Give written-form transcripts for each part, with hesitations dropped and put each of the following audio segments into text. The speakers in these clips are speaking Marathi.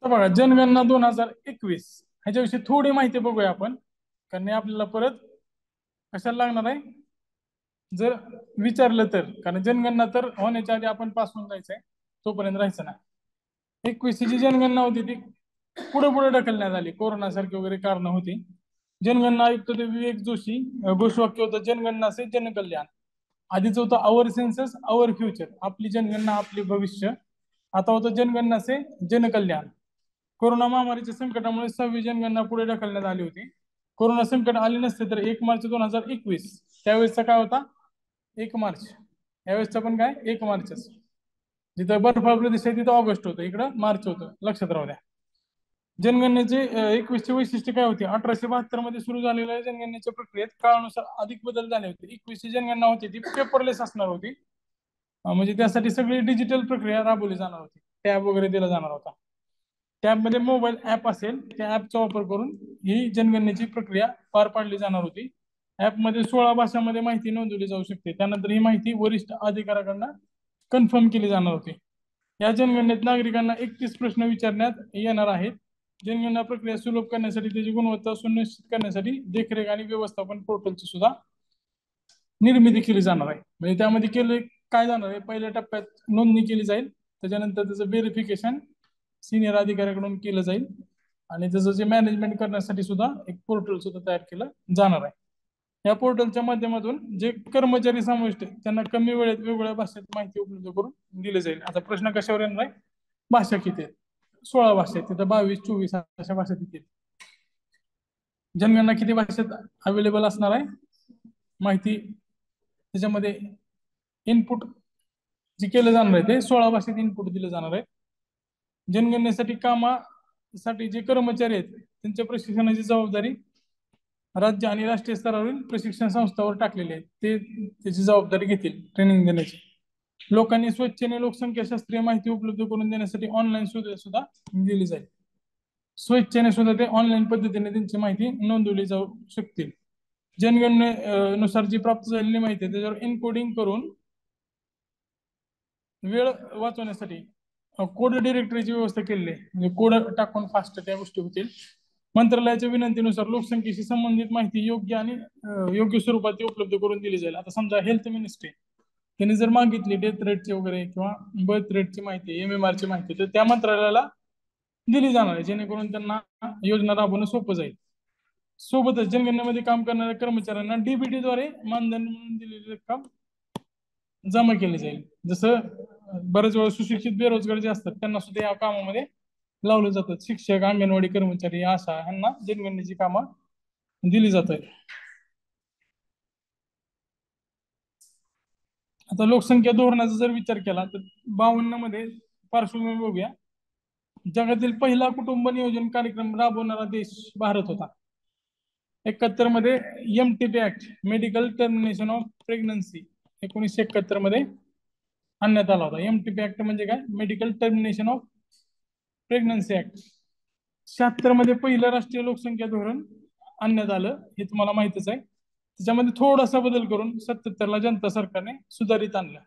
तर बघा, जनगणना 2021 ह्याच्याविषयी थोडी माहिती बघूया आपण. कारण हे आपल्याला परत कशाला लागणार आहे जर विचारलं तर. कारण जनगणना तर होण्याच्या आधी आपण पास होऊन जायचंय, तोपर्यंत राहायचं ना. 21 ची जनगणना होती ती पुढे पुढे ढकलण्यात आली, कोरोना सारखी वगैरे कारण होती. जनगणना आयुक्त ते विवेक जोशी, घोषवाक्य होतं जनगणना से जनकल्याण. आधीच होतं आवर सेन्सस आवर फ्युचर, आपली जनगणना आपले भविष्य. आता होतं जनगणना से जनकल्याण. कोरोना महामारीच्या संकटामुळे 6वी जनगणना पुढे ढकलण्यात आली होती. कोरोना संकट आले नसते तर 1 मार्च 2021 त्यावेळेसचा काय होता 1 मार्च. यावेळेसचा पण काय 1 मार्चच. जिथं बर्फाळ प्रदेश आहे तिथं ऑगस्ट होतं, इकडं मार्च होतं, लक्षात राहू द्या. जनगणनेचे 21ची वैशिष्ट्य काय होती? 1872 मध्ये सुरू झालेल्या जनगणनेच्या प्रक्रियेत काळानुसार अधिक बदल झाले होते. 21ची जनगणना होती ती पेपरलेस असणार होती. म्हणजे त्यासाठी सगळी डिजिटल प्रक्रिया राबवली जाणार होती, टॅब वगैरे दिला जाणार होता. टॅबमध्ये मोबाईल ऍप असेल, त्या ऍपचा वापर करून ही जनगणनेची प्रक्रिया पार पाडली जाणार होती. ऍपमध्ये 16 भाषांमध्ये माहिती नोंदवली जाऊ शकते. त्यानंतर ही माहिती वरिष्ठ अधिकाऱ्याकडनं कन्फर्म केली जाणार होती. या जनगणनेत नागरिकांना 31 प्रश्न विचारण्यात येणार आहेत. जनगणना प्रक्रिया सुलभ करण्यासाठी, त्याची गुणवत्ता सुनिश्चित करण्यासाठी देखरेख आणि व्यवस्थापन पोर्टलची सुद्धा निर्मिती केली जाणार आहे. म्हणजे त्यामध्ये केले काय जाणार आहे, पहिल्या टप्प्यात नोंदणी केली जाईल, त्याच्यानंतर त्याचं व्हेरिफिकेशन सिनियर अधिकाऱ्याकडून केलं जाईल आणि त्याचं जे मॅनेजमेंट करण्यासाठी सुद्धा एक पोर्टल सुद्धा तयार केलं जाणार आहे. या पोर्टलच्या माध्यमातून जे कर्मचारी समाविष्ट त्यांना कमी वेळेत वेगवेगळ्या भाषेत माहिती उपलब्ध करून दिली जाईल. आता प्रश्न कशावर येणार आहे, भाषा किती आहेत? 16 भाषा आहेत, तिथं 22, 24 अशा भाषेत येतील. जनगणना किती भाषेत अवेलेबल असणार आहे माहिती, त्याच्यामध्ये इनपुट जे केलं जाणार आहे ते 16 भाषेत इनपुट दिलं जाणार आहे. जनगणनेसाठी कामासाठी जे कर्मचारी आहेत त्यांच्या प्रशिक्षणाची जबाबदारी राज्य आणि राष्ट्रीय स्तरावरील प्रशिक्षण संस्थांवर टाकलेले आहेत. ते त्याची जबाबदारी घेतील ट्रेनिंग देण्याची. लोकांनी स्वच्छतेने लोकसंख्याशास्त्रीय माहिती उपलब्ध करून देण्यासाठी ऑनलाईन सुविधा सुद्धा दिली जाईल. स्वच्छतेने सुद्धा ते ऑनलाईन पद्धतीने त्यांची माहिती नोंदवली जाऊ शकतील. जनगणनेनुसार जी प्राप्त झालेली माहिती आहे त्याच्यावर एन्कोडिंग करून वेळ वाचवण्यासाठी कोड डिरेक्टरीची व्यवस्था केलेली आहे. म्हणजे कोड टाकून फास्ट त्या गोष्टी होतील. मंत्रालयाच्या विनंतीनुसार लोकसंख्येशी संबंधित माहिती योग्य आणि योग्य स्वरूपात ती उपलब्ध करून दिली जाईल. आता समजा हेल्थ मिनिस्ट्री त्यांनी जर मागितली डेथ रेटची वगैरे किंवा बर्थ रेटची माहिती, MMR ची माहिती, तर त्या मंत्रालयाला दिली जाणार आहे, जेणेकरून त्यांना योजना राबवणं सोपं जाईल. सोबतच जनगणनेमध्ये काम करणाऱ्या कर्मचाऱ्यांना DBT द्वारे मानधन म्हणून दिलेली रक्कम जमा केली जाईल. जसं बरेच वेळा सुशिक्षित बेरोजगार जे असतात त्यांना सुद्धा या कामामध्ये लावलं जातात. शिक्षक, अंगणवाडी कर्मचारी, आशा ह्यांना जनगणनेची कामं दिली जातात. आता लोकसंख्या धोरणाचा जर विचार केला तर 52 मध्ये पार्श्वभूमी बघूया. जगातील पहिला कुटुंब नियोजन कार्यक्रम राबवणारा देश भारत होता. 71 मध्ये MTP act, medical termination of pregnancy, 1971 मध्ये आणण्यात आला होता. MTP ऍक्ट म्हणजे काय, medical termination of pregnancy act. 76 मध्ये पहिलं राष्ट्रीय लोकसंख्या धोरण आणण्यात आलं, हे तुम्हाला माहितच आहे. त्याच्यामध्ये थोडासा बदल करून 77 ला जनता सरकारने सुधारित आणलं.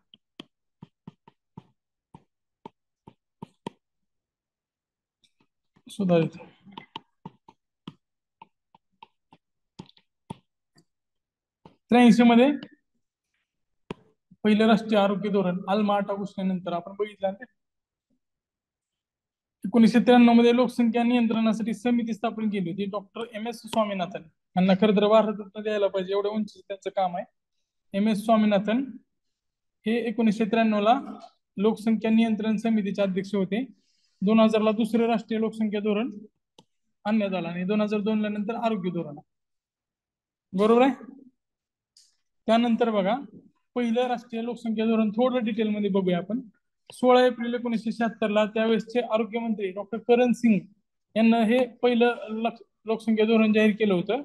सुधारित 83 मध्ये पहिलं राष्ट्रीय आरोग्य धोरण आलमा-आटा घोषणेनंतर आपण बघितलं. 1993 मध्ये लोकसंख्या नियंत्रणासाठी समिती स्थापन केली होती. डॉक्टर MS स्वामीनाथन यांना खरं तर भारतरत्न द्यायला पाहिजे, एवढ्या उंची त्यांचं काम आहे. MS स्वामीनाथन हे 1993 ला लोकसंख्या नियंत्रण समितीचे अध्यक्ष होते. 2000 ला दुसरे राष्ट्रीय लोकसंख्या धोरण आणण्यात आलं आणि 2002 ला नंतर आरोग्य धोरण. बरोबर आहे. त्यानंतर बघा, पहिलं राष्ट्रीय लोकसंख्या धोरण थोडं डिटेलमध्ये बघूया आपण. 16 एप्रिल 1976 ला त्यावेळेसचे आरोग्यमंत्री डॉक्टर करण सिंग यांना हे पहिलं लोकसंख्या धोरण जाहीर केलं होतं.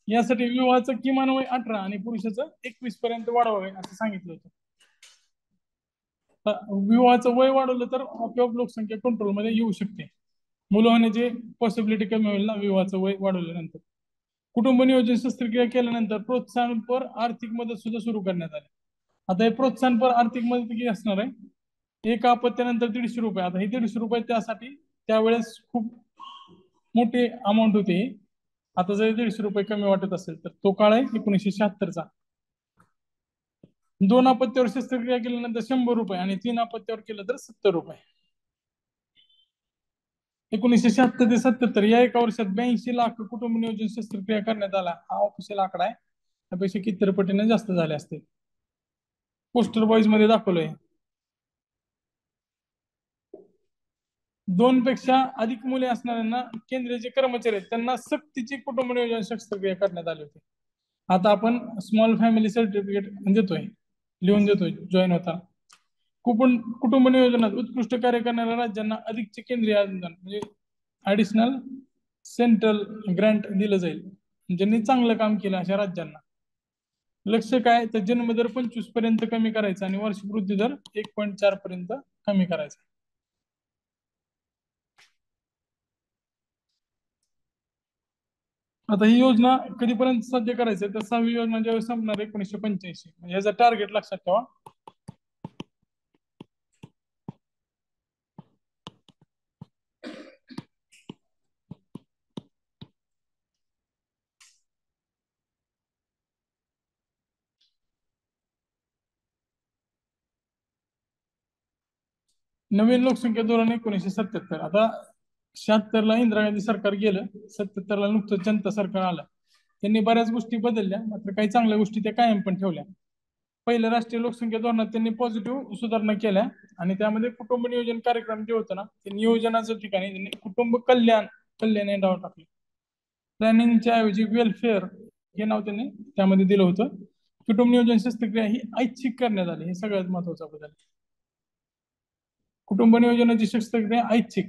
यासाठी विवाहाचं किमान वय 18 आणि पुरुषाचं 21 पर्यंत वाढवावे असं सांगितलं होतं. विवाहाचं वय वाढवलं तर आपोआप लोकसंख्या कंट्रोलमध्ये येऊ शकते. मुलं होण्याची पॉसिबिलिटी कमी होईल ना विवाहाचं वय वाढवल्यानंतर. कुटुंब नियोजन शस्त्रक्रिया केल्यानंतर प्रोत्साहनपर आर्थिक मदत सुद्धा सुरू करण्यात आली. आता हे प्रोत्साहनपर आर्थिक मदत किती असणार आहे, एका अपत्यानंतर 150 रुपये. आता हे 150 रुपये त्यासाठी त्यावेळेस खूप मोठी अमाऊंट होती. आता जर 150 रुपये कमी वाटत असेल तर तो काळ आहे 1976चा. 2 अपत्यावर शस्त्रक्रिया केल्यानंतर 100 रुपये आणि 3 अपत्यावर केलं तर 70 रुपये. 1976 ते 77 या एका वर्षात 82 लाख कुटुंब नियोजन शस्त्रक्रिया करण्यात आला. हा ऑफिशियल आकडा आहे. त्यापेक्षा किती पटीने जास्त झाले असते. पोस्टर बॉईज मध्ये दाखवलंय. 2 पेक्षा अधिक मुले असणाऱ्यांना केंद्रीय जे कर्मचारी आहेत त्यांना सक्तीची कुटुंब नियोजन शस्त्रक्रिया करण्यात आली होती. आता आपण स्मॉल फॅमिली सर्टिफिकेट देतोय, लिहून देतोय जॉईन होता. कुटुंब नियोजनात उत्कृष्ट कार्य करणाऱ्या राज्यांना अधिकचे केंद्रीय अनुदान म्हणजे ऍडिशनल सेंट्रल ग्रँट दिलं जाईल. ज्यांनी चांगलं काम केलं अशा राज्यांना. लक्ष काय तर जन्मदर 25 पर्यंत कमी करायचा आणि वार्षिक वृद्धी दर 1.4 पर्यंत कमी करायचा. आता ही योजना कधीपर्यंत साध्य करायचं तर 6वी योजना ज्यावेळेस संपणार 1985 म्हणजे याचं टार्गेट लक्षात ठेवा. नवीन लोकसंख्या धोरण 1977. आता 76ला इंदिरा गांधी सरकार गेलं, 77ला नुकतं जनता सरकार आलं. त्यांनी बऱ्याच गोष्टी बदलल्या, मात्र काही चांगल्या गोष्टी त्या कायम पण ठेवल्या. पहिल्या राष्ट्रीय लोकसंख्या धोरणात त्यांनी पॉझिटिव्ह सुधारणा केल्या आणि त्यामध्ये कुटुंब नियोजन कार्यक्रम जे होतं ना ते नियोजनाच्या ठिकाणी त्यांनी कुटुंब कल्याण हे नाव टाकलं. प्लॅनिंगच्या ऐवजी वेलफेअर हे नाव त्यांनी त्यामध्ये दिलं होतं. कुटुंब नियोजन शस्त्रक्रिया ही ऐच्छिक करण्यात आली, हे सगळ्यात महत्वाचा बदल. कुटुंब नियोजनाची शस्त्रक्रिया ऐच्छिक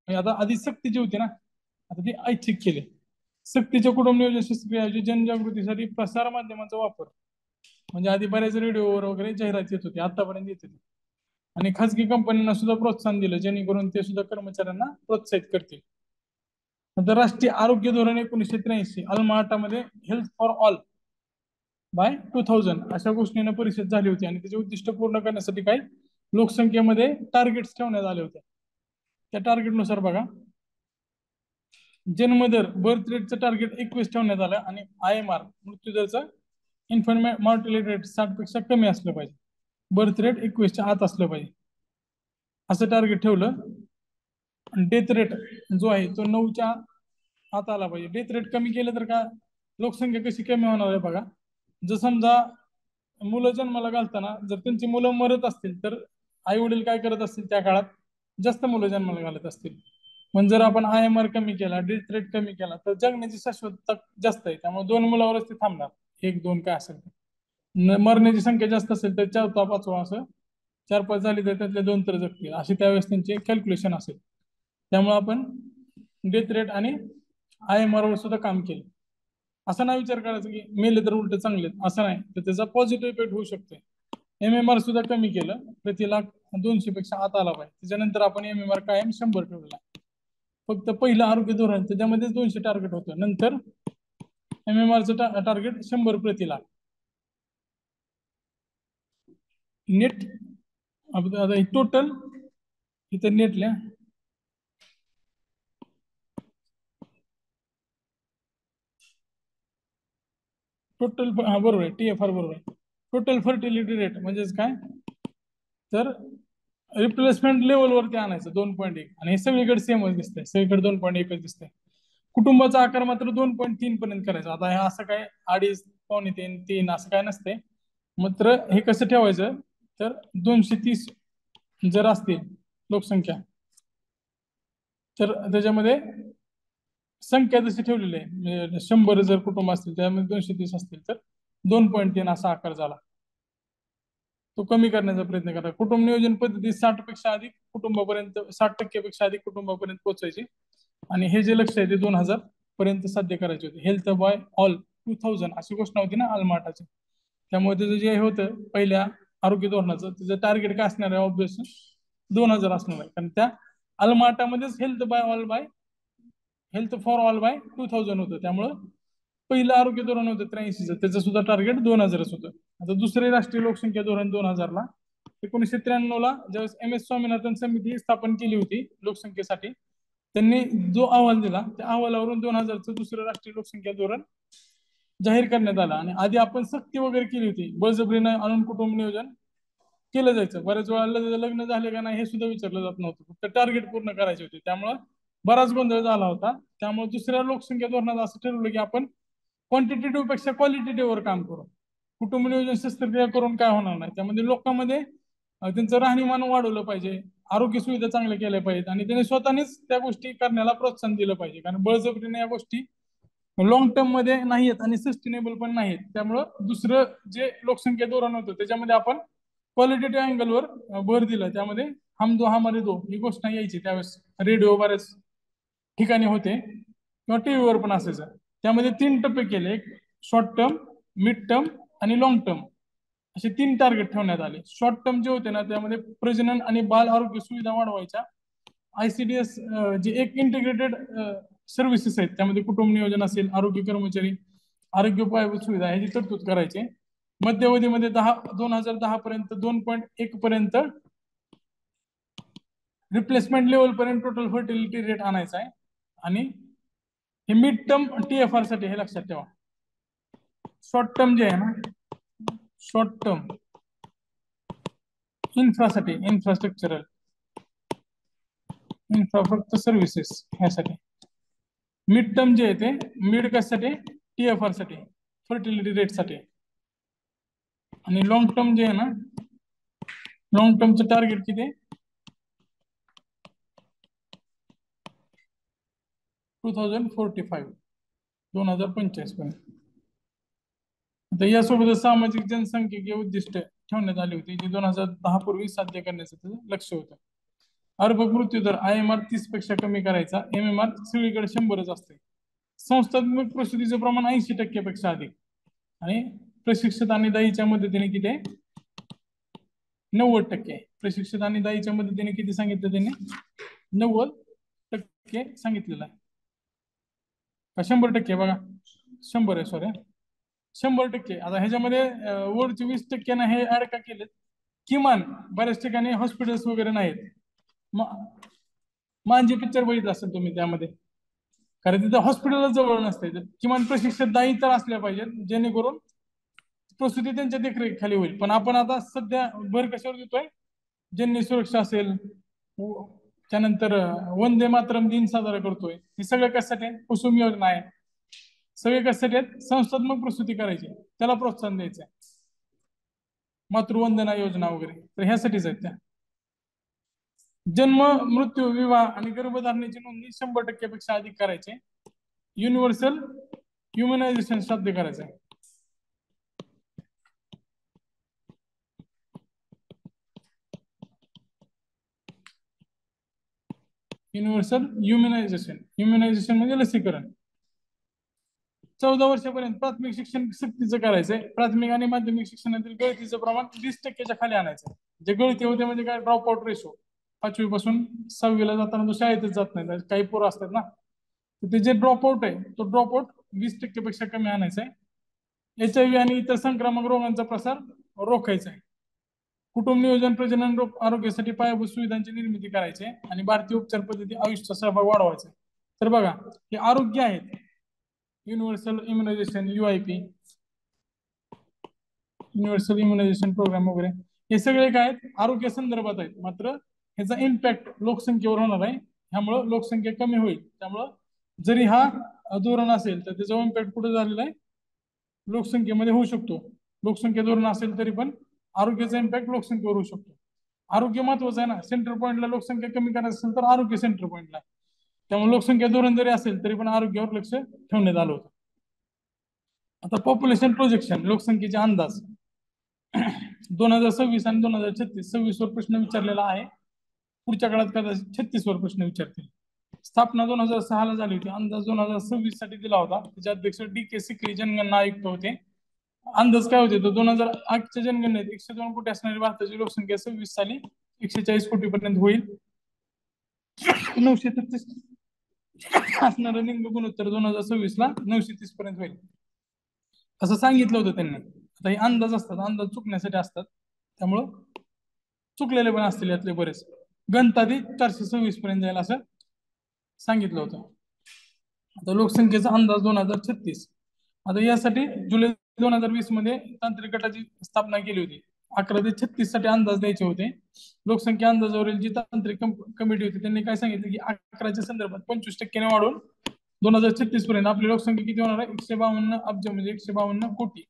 म्हणजे आता आधी सक्तीची होती ना, आता ती ऐच्छिक केली. सक्तीच्या कुटुंब नियोजन शस्त्रक्रिया जनजागृतीसाठी प्रसार माध्यमाचा वापर म्हणजे आधी बऱ्याच रेडिओवर वगैरे जाहिरात येत होती, आतापर्यंत येत होती. आणि खासगी कंपन्यांना सुद्धा प्रोत्साहन दिलं जेणेकरून ते सुद्धा कर्मचाऱ्यांना प्रोत्साहित करतील. नंतर राष्ट्रीय आरोग्य धोरण 1983 अल्माटामध्ये हेल्थ फॉर ऑल बाय 2000 अशा घोषणेने परिषद झाली होती आणि त्याचे उद्दिष्ट पूर्ण करण्यासाठी काही लोकसंख्येमध्ये टार्गेट्स ठेवण्यात आले होते. त्या टार्गेटनुसार बघा, जन्मदर बर्थ रेटचं टार्गेट 21 ठेवण्यात आलं आणि IMR मृत्यूदरचं इन्फंट मॉर्टॅलिटी रेट 60 पेक्षा कमी असलं पाहिजे. बर्थ रेट 21च्या आत असलं पाहिजे असं टार्गेट ठेवलं. डेथ रेट जो आहे तो 9च्या आत आला पाहिजे. डेथ रेट कमी केलं तर का लोकसंख्या कशी कमी होणार आहे बघा. जर समजा मुलं जन्माला घालताना जर त्यांची मुलं मरत असतील तर आई वडील काय करत असतील त्या काळात जास्त मुलं जन्माला घालत असतील. पण जर आपण IMR कमी केला, डेथ रेट कमी केला तर जगण्याची शाश्वतता जास्त आहे. त्यामुळे 2 मुलावरच ते थांबणार, 1-2 काय असेल. मरण्याची संख्या जास्त असेल तर 4था 5वा असं 4-5 झाली तर त्यातले 2 तर जगतील, अशी त्यावेळेस त्यांचे कॅल्क्युलेशन असेल. त्यामुळे आपण डेथ रेट आणि IMR वर सुद्धा काम केलं. असं नाही विचार करायचं की मेले तर उलट चांगले, असं नाही, तर त्याचा पॉझिटिव्ह इफेक्ट होऊ शकतोय. MMR सुद्धा कमी केलं, प्रति लाख 200 पेक्षा आत आला पाहिजे. त्याच्यानंतर आपण MMR कायम 100 ठेवलेला. फक्त पहिलं आरोग्य धोरण त्याच्यामध्ये 200 टार्गेट होतं, नंतर MMRचं टार्गेट 100 प्रति लाख. नेट आता टोटल इथं नेटल्या टोटल बरोबर आहे, TFR बरोबर आहे. टोटल फर्टिलिटी रेट म्हणजेच काय तर रिप्लेसमेंट लेवलवरती आणायचं 2.1 आणि हे सगळीकडे सेमच दिसतंय, सगळीकडे 2.1च दिसतंय. कुटुंबाचा आकार मात्र 2.3 पर्यंत करायचा. आता हे असं काय 2.5, 2.3, 3 असं काय नसते. मात्र हे कसं ठेवायचं तर 230 जर असतील लोकसंख्या तर त्याच्यामध्ये संख्या जशी ठेवलेली आहे म्हणजे 100 जर कुटुंब असतील त्यामध्ये 230 असतील तर 2.3 असा आकार झाला. तो कमी करण्याचा प्रयत्न करा. कुटुंब नियोजन पद्धती 60 पेक्षा अधिक कुटुंबापर्यंत 60% पेक्षा अधिक कुटुंबापर्यंत पोहोचायची आणि हे जे लक्ष आहे ते 2000 पर्यंत साध्य करायचे होते. हेल्थ बाय ऑल 2000 अशी घोषणा होती ना अल्माटाची. त्यामुळे त्याचं जे होतं पहिल्या आरोग्य धोरणाचं त्याचं टार्गेट काय असणार आहे ऑब्विस 2000 असणार आहे. कारण त्या अल्माटामध्येच हेल्थ फॉर ऑल बाय 2000 होतं. त्यामुळं पहिलं आरोग्य धोरण होतं 83चं, त्याचं सुद्धा टार्गेट 2000च होतं. आता दुसरे राष्ट्रीय लोकसंख्या धोरण 2000ला 1993ला ज्यावेळेस MS स्वामीनाथन समिती स्थापन केली होती लोकसंख्येसाठी त्यांनी जो अहवाल दिला त्या अहवालावरून 2000चं दुसरं राष्ट्रीय लोकसंख्या धोरण जाहीर करण्यात आलं. आणि आधी आपण सक्ती वगैरे केली होती, बळजबरीनं आणून कुटुंब नियोजन केलं जायचं. बऱ्याच वेळा लग्न झाले का नाही हे सुद्धा विचारलं जात नव्हतं, फक्त टार्गेट पूर्ण करायचे होते. त्यामुळं बराच गोंधळ झाला होता. त्यामुळे दुसऱ्या लोकसंख्या धोरणात असं ठरवलं की आपण क्वांटिटेटिव्ह पेक्षा क्वालिटेटिव्ह वर काम करू. कुटुंब नियोजन शस्त्रक्रिया करून काय होणार नाही. त्यामध्ये लोकांमध्ये त्यांचं राहणीमान वाढवलं पाहिजे, आरोग्य सुविधा चांगल्या केल्या पाहिजेत आणि त्यांनी स्वतःनेच त्या गोष्टी करण्याला प्रोत्साहन दिलं पाहिजे. कारण बळजबरीने या गोष्टी लॉंग टर्म मध्ये नाहीत आणि सस्टेनेबल पण नाहीत. त्यामुळं दुसरं जे लोकसंख्या धोरण होतं त्याच्यामध्ये आपण क्वालिटेटिव्ह अँगलवर भर दिला. त्यामध्ये हम दो हमारे दो ही घोषणा यायची त्यावेळेस, रेडिओ बऱ्याच ठिकाणी होते किंवा टीव्हीवर पण असायचं. त्यामध्ये 3 टप्पे केले, एक शॉर्ट टर्म, मिड टर्म आणि लॉंग टर्म असे 3 टार्गेट ठेवण्यात आले. शॉर्ट टर्म जे होते ना त्यामध्ये प्रजनन आणि बाल आरोग्य सुविधा वाढवायच्या. ICDS जे एक इंटिग्रेटेड सर्व्हिसेस आहेत त्यामध्ये कुटुंब नियोजन असेल, आरोग्य कर्मचारी, आरोग्य पायाभूत सुविधा ह्याची तरतूद करायची. मध्यवधीमध्ये 2010 पर्यंत 2.1 पर्यंत रिप्लेसमेंट लेवल पर्यंत टोटल फर्टिलिटी रेट आणायचा आहे. आणि हे मिड टर्म TFR साठी हे लक्षात ठेवा. शॉर्ट टर्म जे आहे ना, शॉर्ट टर्म इन्फ्रासाठी, इन्फ्रास्ट्रक्चरल फक्त सर्व्हिसेस ह्यासाठी. मिड टर्म जे आहे ते मिड कशासाठी, TFR साठी, फर्टिलिटी रेट साठी. आणि लॉंग टर्म जे आहे ना, लॉंग टर्मचं टार्गेट किती आहे, 2045, 2045 पर्यंत. आता यासोबतच सामाजिक जनसंख्येची उद्दिष्ट ठेवण्यात आली होती जी 2010 पूर्वी साध्य करण्याचं लक्ष होतं. अर्भक मृत्यू दर IMR 30 पेक्षा कमी करायचा. MMR सगळीकडे 100च असते. संस्थात्मक प्रसूतीचं प्रमाण 80% पेक्षा अधिक. आणि प्रशिक्षित आणि दाईच्या मदतीने किती आहे, 90%. प्रशिक्षित आणि दाईच्या मदतीने किती सांगितलं त्यांनी, 90% सांगितलेलं आहे का 100%, बघा 100 आहे, सॉरी 100%. आता ह्याच्यामध्ये वरचे 20% ना हे ऍड का केलेत, किमान बऱ्याच ठिकाणी हॉस्पिटल्स वगैरे नाहीत. मांजी पिक्चर बघितलं असेल तुम्ही त्यामध्ये, कारण तिथं हॉस्पिटल जवळ नसते. किमान प्रशिक्षित दाई तर असल्या पाहिजेत जेणेकरून प्रसूती त्यांच्या देखरेखीखाली होईल. पण आपण आता सध्या भर कशावर देतोय, जननी सुरक्षा असेल, त्यानंतर वंदे मातरम दिन साजरा करतोय. हे सगळं कशासाठी आहे, कुसुम योजना आहे, सगळे कशासाठी आहेत, संस्थात्मक प्रसूती करायची त्याला प्रोत्साहन द्यायचं आहे. मातृवंदना योजना वगैरे तर ह्यासाठीच आहेत त्या. जन्म, मृत्यू, विवाह आणि गर्भधारणेची नोंदणी 100% पेक्षा अधिक करायचे. युनिव्हर्सल ह्युमनायझेशन साध्य करायचं आहे. युनिव्हर्सल ह्युमनायझेशन म्हणजे लसीकरण. 14 वर्षापर्यंत प्राथमिक शिक्षण सक्तीचं करायचंय. प्राथमिक आणि माध्यमिक शिक्षणातील गळतीचं प्रमाण 20%च्या खाली आणायचं. जे गळती होते म्हणजे काय, ड्रॉप आउट रेशो. 5वी पासून 6वीला जाताना तो शाळेतच जात नाही, काही पोरं असतात ना, ते जे ड्रॉप आउट आहे तो ड्रॉप आउट 20% पेक्षा कमी आणायचा आहे. HIV आणि इतर संक्रामक रोगांचा प्रसार रोखायचा आहे. कुटुंब नियोजन, प्रजनन रोग आरोग्यासाठी पायाभूत सुविधांची निर्मिती करायची आहे. आणि भारतीय उपचार पद्धती आयुष्याचा सहभाग वाढवायचा आहे. तर बघा हे आरोग्य आहेत, universal immunization, UIP, universal immunization program वगैरे, हे सगळे काय आहेत, आरोग्य संदर्भात आहेत. मात्र ह्याचा इम्पॅक्ट लोकसंख्येवर होणार आहे. ह्यामुळं लोकसंख्या कमी होईल. त्यामुळं जरी हा धोरण असेल तर त्याचा इम्पॅक्ट कुठे झालेला आहे, लोकसंख्येमध्ये होऊ शकतो. लोकसंख्या धोरण असेल तरी पण आरोग्याचा इम्पॅक्ट लोकसंख्येवर होऊ शकतो. आरोग्य महत्वाचं आहे ना, सेंटर पॉईंटला लोकसंख्या कमी करायचं असेल तर आरोग्य सेंटर पॉईंटला. त्यामुळे लोकसंख्या धोरण जरी असेल तरी पण आरोग्यावर लक्ष ठेवण्यात आलं होतं. आता पॉप्युलेशन प्रोजेक्शन, लोकसंख्येचे अंदाज 2026 आणि 2036. 26 वर प्रश्न विचारलेला आहे. पुढच्या काळात कदाचित 36 वर प्रश्न विचारतील. स्थापना 2006 ला झाली होती. अंदाज 2026 साठी दिला होता. त्याचे अध्यक्ष DK सिकरी जनगणना आयुक्त होते. अंदाज काय होते, तर 2008च्या जनगणनेत 102 कोटी असणारी भारताची लोकसंख्या 26 साली 140 कोटी पर्यंत होईल. 933 असणारं लिंग गुणोत्तर 2026 ला 930 पर्यंत होईल असं सांगितलं होतं त्यांनी. आता हे अंदाज असतात, अंदाज चुकण्यासाठी असतात, त्यामुळं चुकलेले पण असतील यातले बरेच. गणतादी 426 पर्यंत जाईल असं सांगितलं होतं. आता लोकसंख्येचा अंदाज 2036. आता यासाठी जुलै 2020 मध्ये तांत्रिक गटाची स्थापना केली होती. 11 ते 36 साठी अंदाज द्यायचे होते. लोकसंख्या अंदाजावरील जी तांत्रिक कमिटी होती त्यांनी काय सांगितलं की 11च्या संदर्भात 25% वाढून 2036 पर्यंत आपली लोकसंख्या किती होणार आहे? 152 अब्ज, म्हणजे 152 कोटी.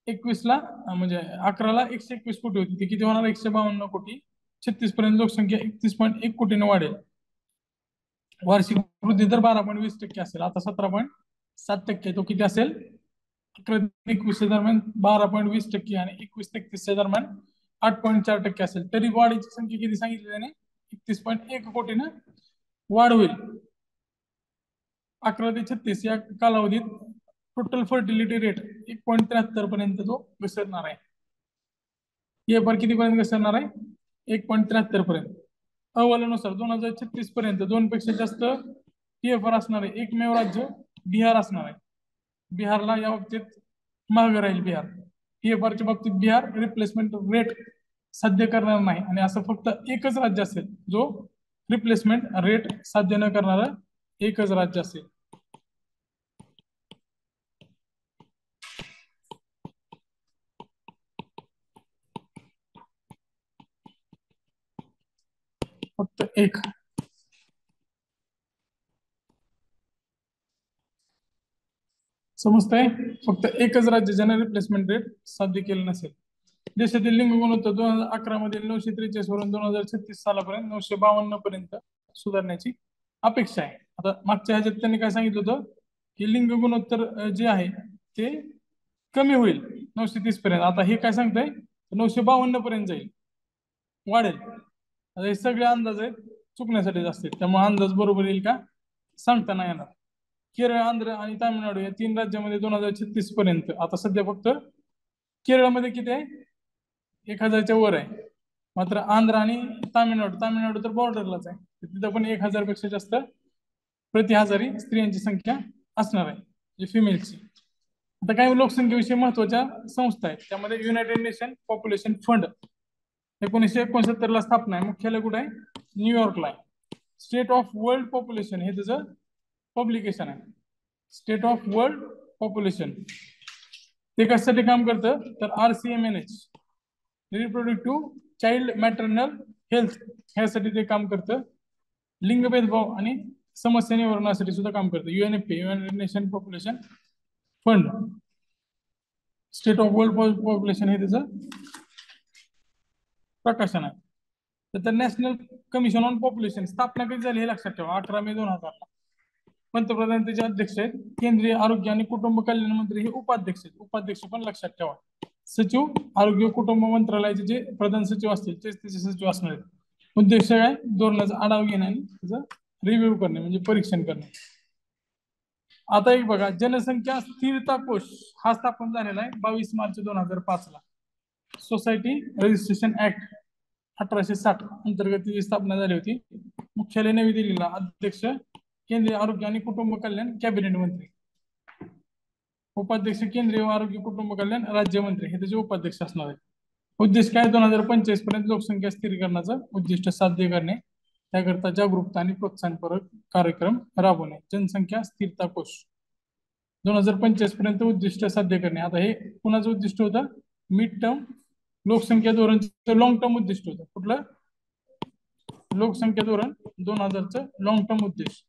21ला म्हणजे 11ला 121 कोटी होती, ती किती होणार? 152 कोटी. 36 पर्यंत लोकसंख्या 31.1 कोटीने वाढेल. वार्षिक वृद्धी दर 12.20% असेल. आता 17.7% तो किती असेल? 11 ते 21 दरम्यान 12.20% आणि 21 ते 33 दरम्यान 8.4% असेल. तरी वाढीची संख्या किती सांगितली त्याने? 31.1 कोटीने वाढ होईल. 11 ते 36 या कालावधीत टोटल फर्टिलिटी रेट 1.73 पर्यंत तो घसरणार आहे. हे पर किती पर्यंत घसरणार आहे? 1.73 पर्यंत. अहवालानुसार 2036 पर्यंत 2 पेक्षा जास्त TFR असणारे एकमेव राज्य बिहार असणार आहे. बिहारला या बाबतीत मागे राहील बिहार. TFR च्या बाबतीत बिहार रिप्लेसमेंट रेट साध्य करणार नाही, आणि असं फक्त एकच राज्य असेल जो रिप्लेसमेंट रेट साध्य न करणारा एकच राज्य असेल. फक्त एक. समजतंय? फक्त एकच राज्य ज्याने रिप्लेसमेंट रेट साध्य केलं नसेल. देशातील लिंग गुणोत्तर 2011 मध्ये 943 वरून 2036 सालापर्यंत 952 पर्यंत सुधारण्याची अपेक्षा आहे. आता मागच्या ह्याच्यात त्यांनी काय सांगितलं होतं की लिंग गुणोत्तर जे आहे ते कमी होईल 930 पर्यंत. आता हे काय सांगतंय? 952 पर्यंत जाईल, वाढेल. आता हे सगळे अंदाज आहेत, चुकण्यासाठी असतील, त्यामुळे अंदाज बरोबर येईल का सांगता नाही येणार. केरळ, आंध्र आणि तामिळनाडू या 3 राज्यामध्ये 2036 पर्यंत. आता सध्या फक्त केरळमध्ये किती आहे? 1000च्या वर आहे. मात्र आंध्र आणि तामिळनाडू तर बॉर्डरलाच आहे, तिथं पण 1000 पेक्षा जास्त प्रति हजारी स्त्रियांची संख्या असणार आहे, म्हणजे फिमेलची. आता काही लोकसंख्येविषयी महत्वाच्या संस्था आहेत, त्यामध्ये युनायटेड नेशन पॉप्युलेशन फंड 1969 ला स्थापना आहे. मुख्यालय कुठे आहे? न्यूयॉर्कला आहे. स्टेट ऑफ वर्ल्ड पॉप्युलेशन हे त्याचं पब्लिकेशन आहे. स्टेट ऑफ वर्ल्ड पॉप्युलेशन ते कशासाठी काम करतं? तर RCMNH, reproductive child maternal health, ह्यासाठी ते काम करतं. लिंग भेदभाव आणि समस्या निवारणासाठी सुद्धा काम करतं. UNFPA, United nation population fund. State of world population हे त्याचं प्रकाशन आहे. तर नॅशनल कमिशन ऑन पॉप्युलेशन स्थापना कधी झाली हे लक्षात ठेवा, 11 मे 2000 ला. पंतप्रधान त्याचे अध्यक्ष आहेत. केंद्रीय आरोग्य आणि कुटुंब कल्याण मंत्री हे उपाध्यक्ष आहेत. उपाध्यक्ष पण लक्षात ठेवा. सचिव आरोग्य कुटुंब मंत्रालयाचे जे प्रधान सचिव असतील तेच त्याचे सचिव असणार आहेत. उद्देश काय? धोरणाचा आढावा घेणे आणि त्याचं रिव्ह्यू करणे, म्हणजे परीक्षण करणे. आता एक बघा, जनसंख्या स्थिरता कोष हा स्थापन झालेला आहे 22 मार्च 2005 ला. सोसायटी रजिस्ट्रेशन ऍक्ट 1860 अंतर्गत ती स्थापना झाली होती. मुख्यालय नवी दिल्लीला. अध्यक्ष केंद्रीय आरोग्य आणि कुटुंब कल्याण कॅबिनेट मंत्री. उपाध्यक्ष केंद्रीय आरोग्य कुटुंब कल्याण राज्यमंत्री हे त्याचे उपाध्यक्ष असणार आहेत. उद्देश काय? 2045 पर्यंत लोकसंख्या स्थिरीकरणाचं उद्दिष्ट साध्य करणे, त्याकरता जागरूकता आणि प्रोत्साहनपूरक कार्यक्रम राबवणे. जनसंख्या स्थिरता कोष 2045 पर्यंत उद्दिष्ट साध्य करणे. आता हे कुणाचं उद्दिष्ट होतं? मिड टर्म लोकसंख्या धोरणचं लॉंग टर्म उद्दिष्ट होतं. कुठलं? लोकसंख्या धोरण 2000चं लॉंग टर्म उद्देश.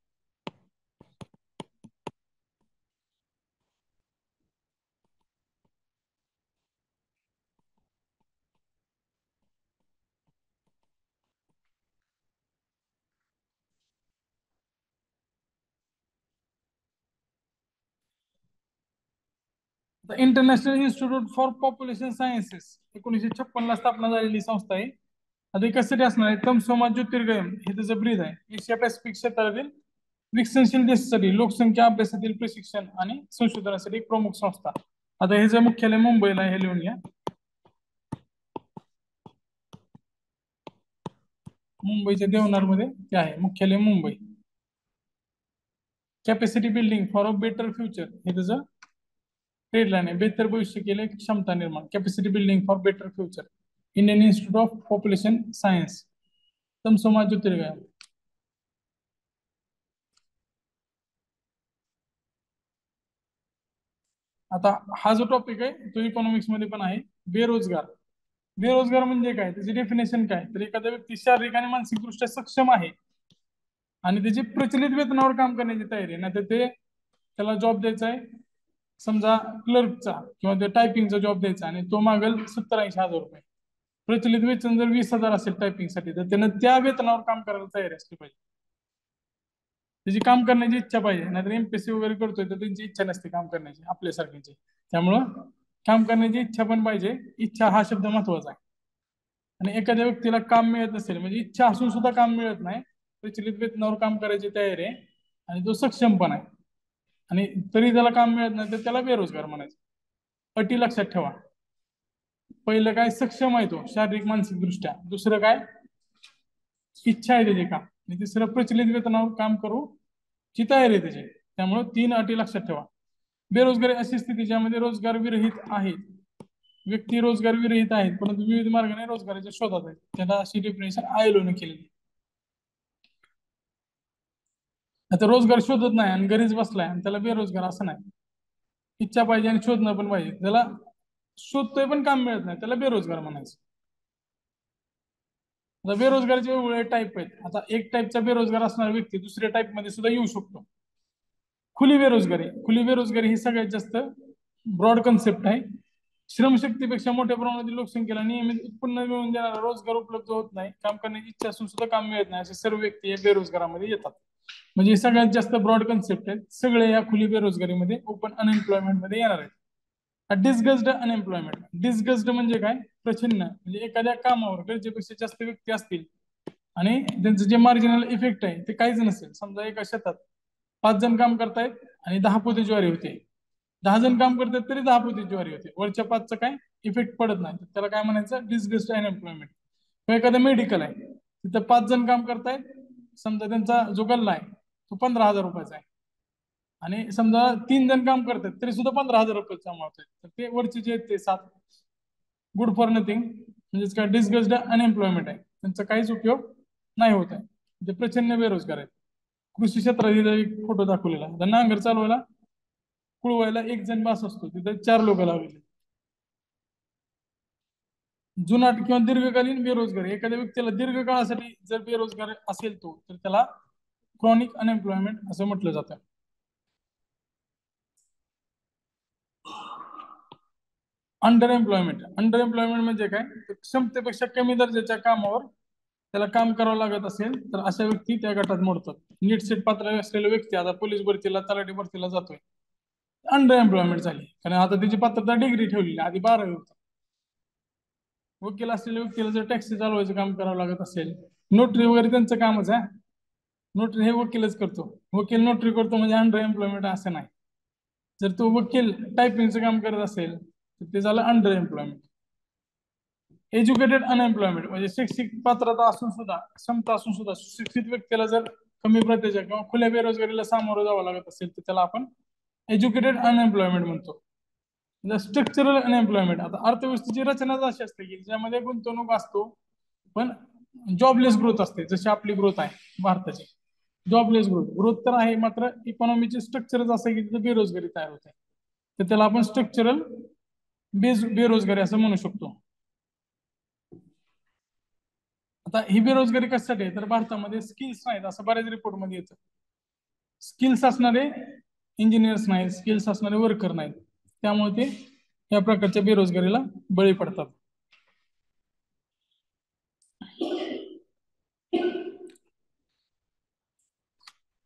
International institute for population sciences 1956 ला स्थापना झालेली संस्था आहे. आता कशासाठी असणार आहे? तमसोमा ज्योतिर्गमय हे त्याचं ब्रीद आहे. एशिया पॅसिफिक क्षेत्रातील विकसनशील देशासाठी लोकसंख्या अभ्यासातील प्रशिक्षण आणि संशोधनासाठी एक प्रमुख संस्था. आता हे जे मुख्यालय मुंबईला आहे, हे लिहून घ्या. मुंबईच्या देवनार मध्ये ते आहे, मुख्यालय Mumbai. Capacity building for a better future हे त्याचं हेडलाईन आहे. बेहतर भविष्य केले क्षमता निर्माण. Capacity building for better future, Indian Institute of Population Science, तमसोमा ज्योतिर्गमय. आता हा जो टॉपिक आहे तो इकॉनॉमिक्स मध्ये पण आहे. बेरोजगार. बेरोजगार म्हणजे काय, त्याची डेफिनेशन काय, तर एखादा व्यक्ती शारीरिक आणि मानसिकदृष्ट्या सक्षम आहे आणि त्याची प्रचलित वेतनावर काम करण्याची तयारी आहे. नाही तर ते त्याला जॉब द्यायचा आहे समजा क्लर्कचा किंवा ते टायपिंगचा जॉब द्यायचा आणि तो मागेल 70-80 हजार रुपये. प्रचलित वेतन जर 20,000 असेल टायपिंगसाठी तर त्यानं त्या वेतनावर काम करायला तयारी असली पाहिजे. त्याची काम करण्याची इच्छा पाहिजे. नाहीतर एमपीएससी वगैरे करतोय तर त्यांची इच्छा नसते काम करण्याची आपल्यासारख्यांची. त्यामुळं काम करण्याची इच्छा पण पाहिजे. इच्छा हा शब्द महत्वाचा आहे. आणि एखाद्या व्यक्तीला काम मिळत नसेल म्हणजे इच्छा असून सुद्धा काम मिळत नाही, प्रचलित वेतनावर काम करायची तयारी आहे आणि तो सक्षम पण आहे आणि तरी त्याला काम मिळत नाही तर त्याला बेरोजगार म्हणायचं. अटी लक्षात ठेवा. पहिलं काय, सक्षम आहे तो शारीरिक मानसिक दृष्ट्या. दुसरं काय, इच्छा आहे त्याची काम. आणि तिसरं प्रचलित वेतनावर काम करू ची तयारी आहे त्याची. त्यामुळे 3 अटी लक्षात ठेवा. बेरोजगारी अशी स्थिती ज्यामध्ये रोजगार विरहित आहेत. व्यक्ती रोजगार विरहित आहेत परंतु विविध मार्गाने रोजगाराच्या शोधात आहेत, त्याला अशी डेफिनेशन आयलोने केलेली. आता रोजगार शोधत नाही आणि घरीच बसलाय आणि त्याला बेरोजगार असं नाही. इच्छा पाहिजे आणि शोधणं पण पाहिजे. त्याला शोधतोय पण काम मिळत नाही, त्याला बेरोजगार म्हणायचं. आता बेरोजगाराचे वेगवेगळे टाईप आहेत. आता एक टाईपचा बेरोजगार असणारा व्यक्ती दुसऱ्या टाईप मध्ये सुद्धा येऊ शकतो. खुली बेरोजगारी. खुली बेरोजगारी ही सगळ्यात जास्त ब्रॉड कन्सेप्ट आहे. श्रमशक्तीपेक्षा मोठ्या प्रमाणातील लोकसंख्येला नियमित उत्पन्न मिळवून देणारा रोजगार उपलब्ध होत नाही, काम करण्याची इच्छा असून सुद्धा काम मिळत नाही, असे सर्व व्यक्ती या बेरोजगारामध्ये येतात. म्हणजे सगळ्यात जास्त ब्रॉड कन्सेप्ट आहेत. सगळे या खुली बेरोजगारीमध्ये, ओपन अनएम्प्लॉयमेंट मध्ये येणार आहेत. डिस्गस्ड अनएम्प्लॉयमेंट. डिस्गस्ड म्हणजे काय, प्रच्छन्न. म्हणजे एखाद्या कामावर गरजेपेक्षा जास्त व्यक्ती असतील आणि त्यांचं जे मार्जिनल इफेक्ट आहे ते काहीच नसेल. समजा एका शेतात 5 जण काम करतायत आणि 10 पोते ज्वारी होते. 10 जण काम करतात तरी 10 पोते ज्वारी होते. वरच्या 5चा काय इफेक्ट पडत नाही. त्याला काय म्हणायचं, डिस्गस्ड अनएम्प्लॉयमेंट. किंवा एखादं मेडिकल आहे, तिथं 5 जण काम करतायत, समजा त्यांचा जो गल्ला आहे तो 15,000 रुपयाचा आहे आणि समजा 3 जण काम करतात तरी सुद्धा 15,000 रुपये कमावतात. तर ते वरचे जे आहेत ते 7 गुड फॉर नथिंग म्हणजेच काय, डिस्गस्ड अनएम्प्लॉयमेंट आहे. त्यांचा काहीच उपयोग नाही होत आहे. ते प्रचंड बेरोजगार आहेत. कृषी क्षेत्रात एक फोटो दाखवलेला आहे. नांगर चालवायला कुळवायला 1 जण बास असतो, तिथे 4 लोक लावलेले. जुनाट किंवा दीर्घकालीन बेरोजगारी. एखाद्या व्यक्तीला दीर्घ काळासाठी जर बेरोजगार असेल तो तर त्याला क्रॉनिक अनएम्प्लॉयमेंट असं म्हटलं जातं. Under employment. अंडर एम्प्लॉयमेंट म्हणजे काय, क्षमतेपेक्षा कमी दर्जाच्या कामावर त्याला काम करावं लागत असेल तर अशा व्यक्ती त्या गटात मोडतात. नीट सेट पात्र असलेले व्यक्ती आता पोलीस भरतीला, तलाठी भरतीला जातोय, अंडर एम्प्लॉयमेंट झाली, कारण आता त्याची पात्रता डिग्री ठेवलेली, आधी 12वी होतं. वकील असलेल्या व्यक्तीला जर टॅक्सी चालवायचं काम करावं लागत असेल, नोटरी वगैरे त्यांचं कामच आहे. नोटरी हे वकीलच करतो. वकील नोटरी करतो म्हणजे अंडर एम्प्लॉयमेंट असं नाही. जर तो वकील टायपिंगचं काम करत असेल तर ते झालं अंडर एम्प्लॉयमेंट. एज्युकेटेड अनएम्प्लॉयमेंट म्हणजे शैक्षिक पात्रता असून सुद्धा, क्षमता असून सुद्धा शिक्षित व्यक्तीला जर कमी प्रतीच्या किंवा खुल्या बेरोजगारीला सामोरं जावं लागत असेल तर त्याला आपण एज्युकेटेड अनएम्प्लॉयमेंट म्हणतो. Structural unemployment. आता अर्थव्यवस्थेची रचनाच अशी असते की ज्यामध्ये गुंतवणूक असतो पण जॉबलेस ग्रोथ असते. जशी आपली ग्रोथ आहे भारताची, जॉबलेस ग्रोथ. ग्रोथ तर आहे मात्र इकॉनॉमीचे स्ट्रक्चरच असं की तिथे बेरोजगारी तयार होते, तर त्याला आपण स्ट्रक्चरल बेरोजगारी असं म्हणू शकतो. आता ही बेरोजगारी कशासाठी आहे, तर भारतामध्ये स्किल्स नाहीत असं बऱ्याच रिपोर्ट मध्ये येतं. स्किल्स असणारे इंजिनियर्स नाहीत, स्किल्स असणारे वर्कर नाहीत, त्यामुळे ते या प्रकारच्या बेरोजगारीला बळी पडतात.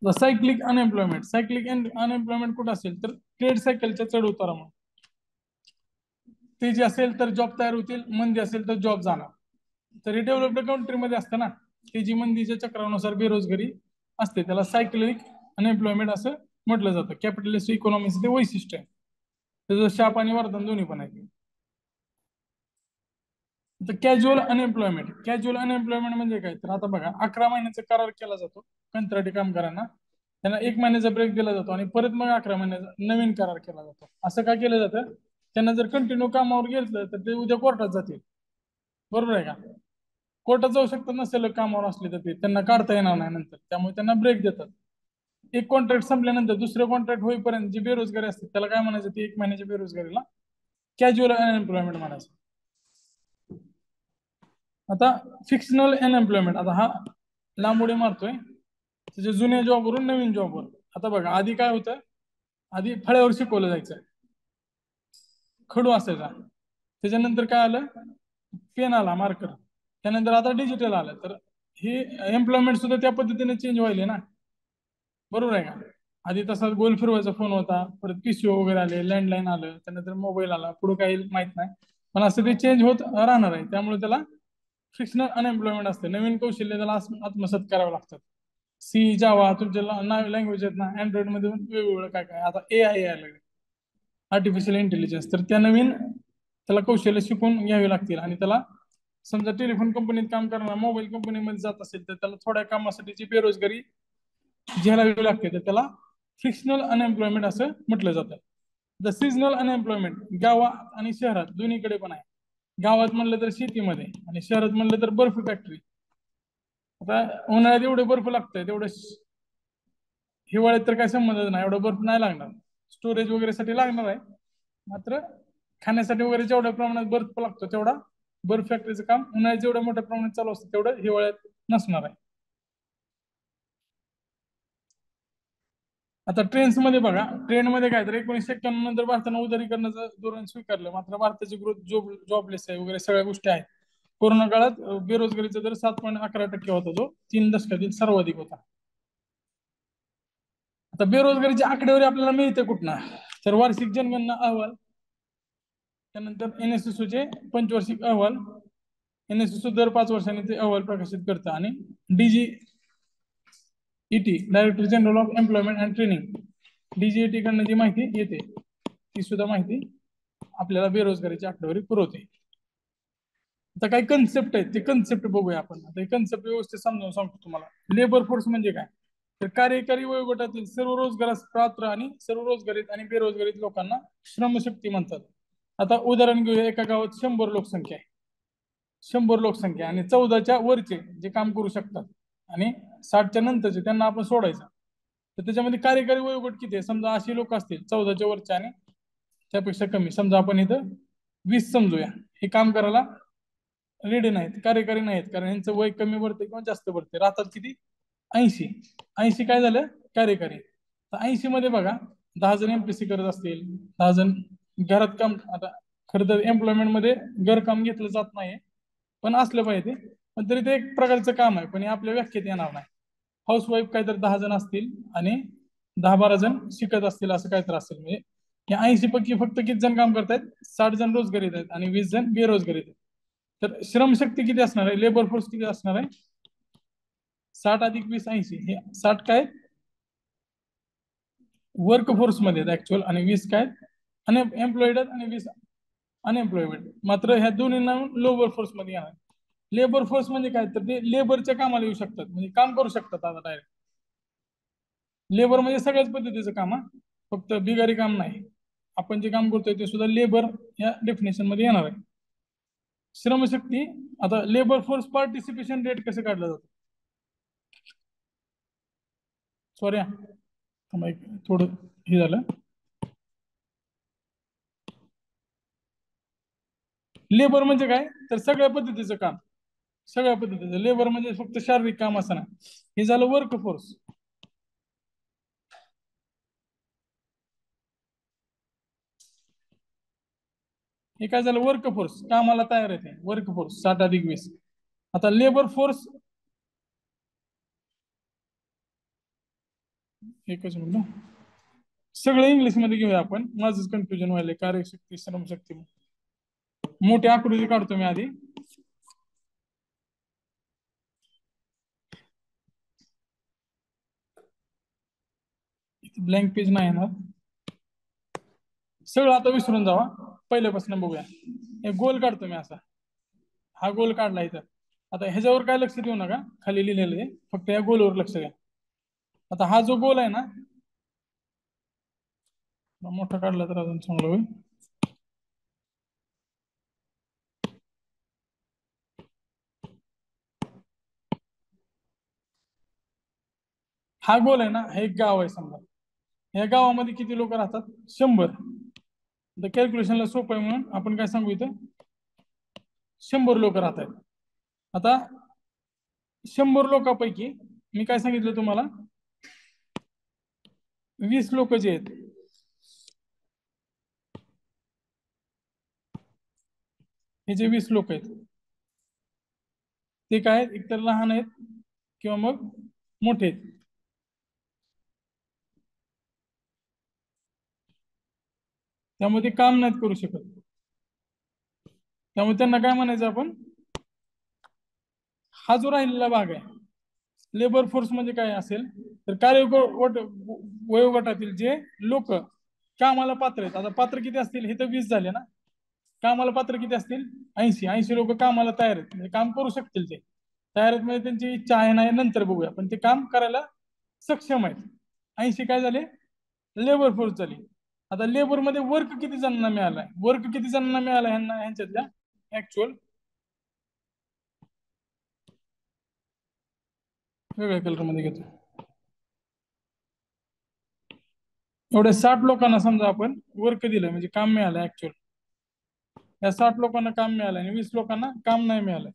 Cyclic unemployment. सायक्लिक अनएम्प्लॉयमेंट कुठं असेल तर ट्रेड सायकलच्या चढ उतारामुळे. तेजी असेल तर जॉब तयार होतील, मंदी असेल तर जॉब जाणार. तर हे डेव्हलप्ड कंट्रीमध्ये असतं ना, तेजी मंदीच्या चक्रानुसार बेरोजगारी असते, त्याला सायक्लिक अनएम्प्लॉयमेंट असं म्हटलं जातं. कॅपिटलिस्ट इकॉनॉमीचं ते वैशिष्ट्य आहे. त्याचं शाप आणि वरदान दोन्ही पण आहे. तर कॅज्युअल अनएम्प्लॉयमेंट. कॅज्युअल अनएम्प्लॉयमेंट म्हणजे काय, तर आता बघा 11 महिन्याचा करार केला जातो कंत्राटी कामगारांना, त्यांना 1 महिन्याचा ब्रेक दिला जातो आणि परत मग 11 महिन्याचा नवीन करार केला जातो. असं का केलं जातं, त्यांना जर कंटिन्यू कामावर घेतलं तर ते उद्या कोर्टात जातील, बरोबर आहे का. कोर्टात जाऊ शकतात ना, सलग कामावर असले तर ते त्यांना काढता येणार नाही नंतर, त्यामुळे त्यांना ब्रेक देतात. एक कॉन्ट्रॅक्ट संपल्यानंतर दुसरं कॉन्ट्रॅक्ट होईपर्यंत जी बेरोजगारी असते त्याला काय म्हणायचं, ती 1 महिन्याच्या बेरोजगारीला कॅज्युअल अनएम्प्लॉयमेंट म्हणायचं. आता फिक्शनल अनएम्प्लॉयमेंट, आता हा लांब उडी मारतोय त्याच्या जुन्या जॉबवरून नवीन जॉबवर. आता बघा आधी काय होतं, आधी फळ्यावर शिकवलं जायचं, खडू असायचा. त्याच्यानंतर काय आलं, पेन आला, मार्कर. त्यानंतर आता डिजिटल आलं. तर हे एम्प्लॉयमेंट सुद्धा त्या पद्धतीने चेंज व्हायले ना, बरोबर आहे का? आधी तसा गोल फिरवायचा फोन होता, परत पीसीओ वगैरे आले, लँडलाईन आलं, त्यानंतर मोबाईल आला, पुढे काही माहित नाही. पण असं ते चेंज होत राहणार आहे. त्यामुळे त्याला फिक्शनल अनएम्प्लॉयमेंट असते. नवीन कौशल्य त्याला आत्मसात करावं लागतात. सी, जावा, तुमच्या लँग्वेज आहेत ना, अँड्रॉइड मध्ये वेगवेगळं काय काय, आता AI यायला लागले, आर्टिफिशियल इंटेलिजन्स. तर त्या नवीन त्याला कौशल्य शिकून घ्यावी लागतील. आणि त्याला समजा टेलिफोन कंपनीत काम करणार, मोबाईल कंपनीमध्ये जात असेल तर त्याला थोड्या कामासाठी जी बेरोजगारी झेलावी लागते, तर त्याला फिक्शनल अनएम्प्लॉयमेंट असं म्हटलं जातं. द सीझनल अनएम्प्लॉयमेंट गावात आणि शहरात दोन्हीकडे पण आहे. गावात म्हणलं तर शेतीमध्ये, आणि शहरात म्हणलं तर बर्फ फॅक्टरी. आता उन्हाळ्यात एवढे बर्फ लागतंय, तेवढं हिवाळ्यात तर काय संबंधच नाही, एवढा बर्फ नाही लागणार. स्टोरेज वगैरे साठी लागणार आहे, मात्र खाण्यासाठी वगैरे जेवढ्या प्रमाणात बर्फ लागतो तेवढा बर्फ फॅक्टरीचं काम उन्हाळ्यात जेवढ्या मोठ्या प्रमाणात चालू असतं तेवढं हिवाळ्यात नसणार आहे. आता ट्रेन्स मध्ये बघा, ट्रेन मध्ये काय तर 1991 नंतर भारतानं उदारीकरणाचं धोरण स्वीकारलं, मात्र भारताची ग्रोथ जॉबलेस आहे वगैरे सगळ्या गोष्टी आहेत. कोरोना काळात बेरोजगारीचा दर 7.11% होता, जो 3 दशकातील सर्वाधिक होता. आता बेरोजगारीची आकडेवारी आपल्याला मिळते कुठनं, तर वार्षिक जनगणना अहवाल, त्यानंतर NSSO चे पंचवार्षिक अहवाल. NSSO दर 5 वर्षांनी ते अहवाल प्रकाशित करतं. आणि DGET, director general of employment and training, DGET कडनं जी माहिती येते ती सुद्धा माहिती आपल्याला बेरोजगारीची आकडेवारी पुरवते. आता काही कन्सेप्ट आहेत, ते कन्सेप्ट बघूया आपण. आता हे कन्सेप्ट व्यवस्थित समजावून सांगतो तुम्हाला. लेबर फोर्स म्हणजे काय, तर कार्यकारी वयोगटातील सर्व रोजगारास पात्र आणि सर्व रोजगारीत आणि बेरोजगारीत लोकांना श्रमशक्ती म्हणतात. आता उदाहरण घेऊया, एका गावात 100 लोकसंख्या आहे, 100 लोकसंख्या, आणि 14च्या वरचे जे काम करू शकतात आणि 60च्या नंतरचे त्यांना आपण सोडायचं. तर त्याच्यामध्ये कार्यकारी वयोगट किती आहे, समजा 80 लोक असतील 14च्या वरचे आणि त्यापेक्षा कमी, समजा आपण इथं 20 समजूया, हे काम करायला रेडी नाहीत, कार्यकारी नाहीत, कारण यांचं वय कमी भरते किंवा जास्त भरते. राहतात किती, 80. 80 काय झालं, कार्यकारी. तर 80 मध्ये बघा 10 जण MPSC करत असतील, 10 जण घरात काम. आता खरं तर एम्प्लॉयमेंट मध्ये घरकाम घेतलं जात नाही, पण असलं पाहिजे. पण तरी ते एक प्रकारचं काम आहे, पण हे आपल्या व्याख्येत येणार नाही. हाऊसवाईफ काहीतरी 10 जण असतील आणि 10-12 जण शिकत असतील, असं काहीतरी असेल. म्हणजे या 80 पैकी फक्त किती जण काम करतायत, 60 जण रोजगारीत आहेत आणि 20 जण बेरोजगारीत आहेत. तर श्रमशक्ती किती असणार आहे, लेबर फोर्स किती असणार आहे, 60 अधिक 20 80. हे 60 काय वर्क फोर्स मध्ये आहेत ऍक्च्युअल, आणि 20 काय अनएम्प्लॉईड आहेत, आणि 20 अनएम्प्लॉयमेंट. मात्र ह्या दोन्हींना लेबर फोर्स मध्ये येणार. लेबर फोर्स म्हणजे काय, तर ते लेबरच्या कामाला येऊ शकतात, म्हणजे काम करू शकतात. आता डायरेक्ट लेबर म्हणजे सगळ्याच पद्धतीचं काम हा, फक्त बिगारी काम नाही. आपण जे काम करतोय ते सुद्धा लेबर या डेफिनेशन मध्ये येणार आहे. श्रमशक्ती, आता लेबर फोर्स पार्टिसिपेशन रेट कसं काढलं जातं, सॉरी थोडं हे झालं. लेबर म्हणजे काय, तर सगळ्या पद्धतीचं काम, सगळ्या पद्धतीचं. लेबर म्हणजे फक्त शारीरिक काम असं ना, हे झालं वर्क फोर्स. हे काय झालं, वर्क फोर्स, कामाला तयार आहे, वर्क फोर्स 60 अधिक 20. आता लेबर फोर्स, एकच मिनिट, सगळं इंग्लिश मध्ये घेऊया आपण, माझंच कन्फ्युजन व्हायला. कार्यशक्ती, श्रमशक्ती, मोठी आकृती काढतो मी आधी. ब्लँक पेज नाही ना, सगळं आता विसरून जावा, पहिल्यापासून बघूया. एक गोल काढतो मी असा, हा गोल काढला इथं. आता ह्याच्यावर काय लक्ष देऊ नका, खाली लिहिलेलं आहे, फक्त या गोलवर लक्ष द्या. आता हा जो गोल आहे ना, मोठा काढला तर अजून चांगलं होईल. हा गोल आहे ना, हे एक गाव आहे समजा. या गावामध्ये किती लोक राहतात? 100. कॅल्क्युलेशनला सोपं आहे म्हणून आपण काय सांगू इथं, 100 लोक राहत आहेत. आता 100 लोकांपैकी मी काय सांगितलं तुम्हाला, 20 लोक जे आहेत, हे जे 20 लोक आहेत ते काय एकतर लहान आहेत किंवा मग मोठे आहेत. त्यामुळे ते काम नाहीत करू शकत. त्यामुळे त्यांना काय म्हणायचं आपण, हा जो राहिलेला भाग आहे लेबर फोर्स म्हणजे काय असेल तर वयोगटातील जे लोक कामाला पात्र आहेत. आता पात्र किती असतील, हे तर 20 झाले ना. कामाला पात्र किती असतील? 80 लोक कामाला तयार आहेत, म्हणजे काम करू शकतील. ते तयार आहेत म्हणजे त्यांची इच्छा आहे नाही नंतर बघूया, पण ते काम करायला सक्षम आहेत. 80 काय झाले? लेबर फोर्स झाली. आता लेबर मध्ये वर्क किती जणांना मिळालाय? वर्क किती जणांना मिळाला ह्यांना, ह्यांच्यातल्या ऍक्च्युअल, वेगळ्या कलर मध्ये घेतो. एवढे 60 लोकांना समजा आपण वर्क दिलं, म्हणजे काम मिळालं ऍक्च्युअल. या 60 लोकांना काम मिळालं आणि 20 लोकांना काम नाही मिळालं,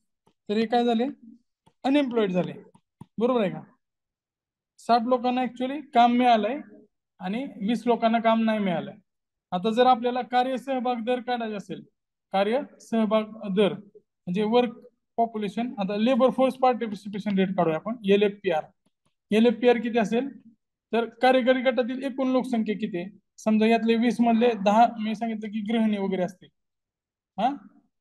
तर हे काय झाले? अनएम्प्लॉइड झाले. बरोबर आहे का? 60 लोकांना ऍक्च्युअली काम मिळालंय आणि 20 लोकांना काम नाही मिळालंय. आता जर आपल्याला कार्य सहभाग दर काढायचा असेल, कार्य सहभाग दर म्हणजे वर्क पॉप्युलेशन, आता लेबर फोर्स पार्टिसिपेशन रेट काढूया आपण, LFPR. LFPR किती असेल तर कार्यकारी गटातील एकूण लोकसंख्या किती आहे. समजा यातले 20 मधले 10 मी सांगितलं की गृहिणी वगैरे असतील. हा,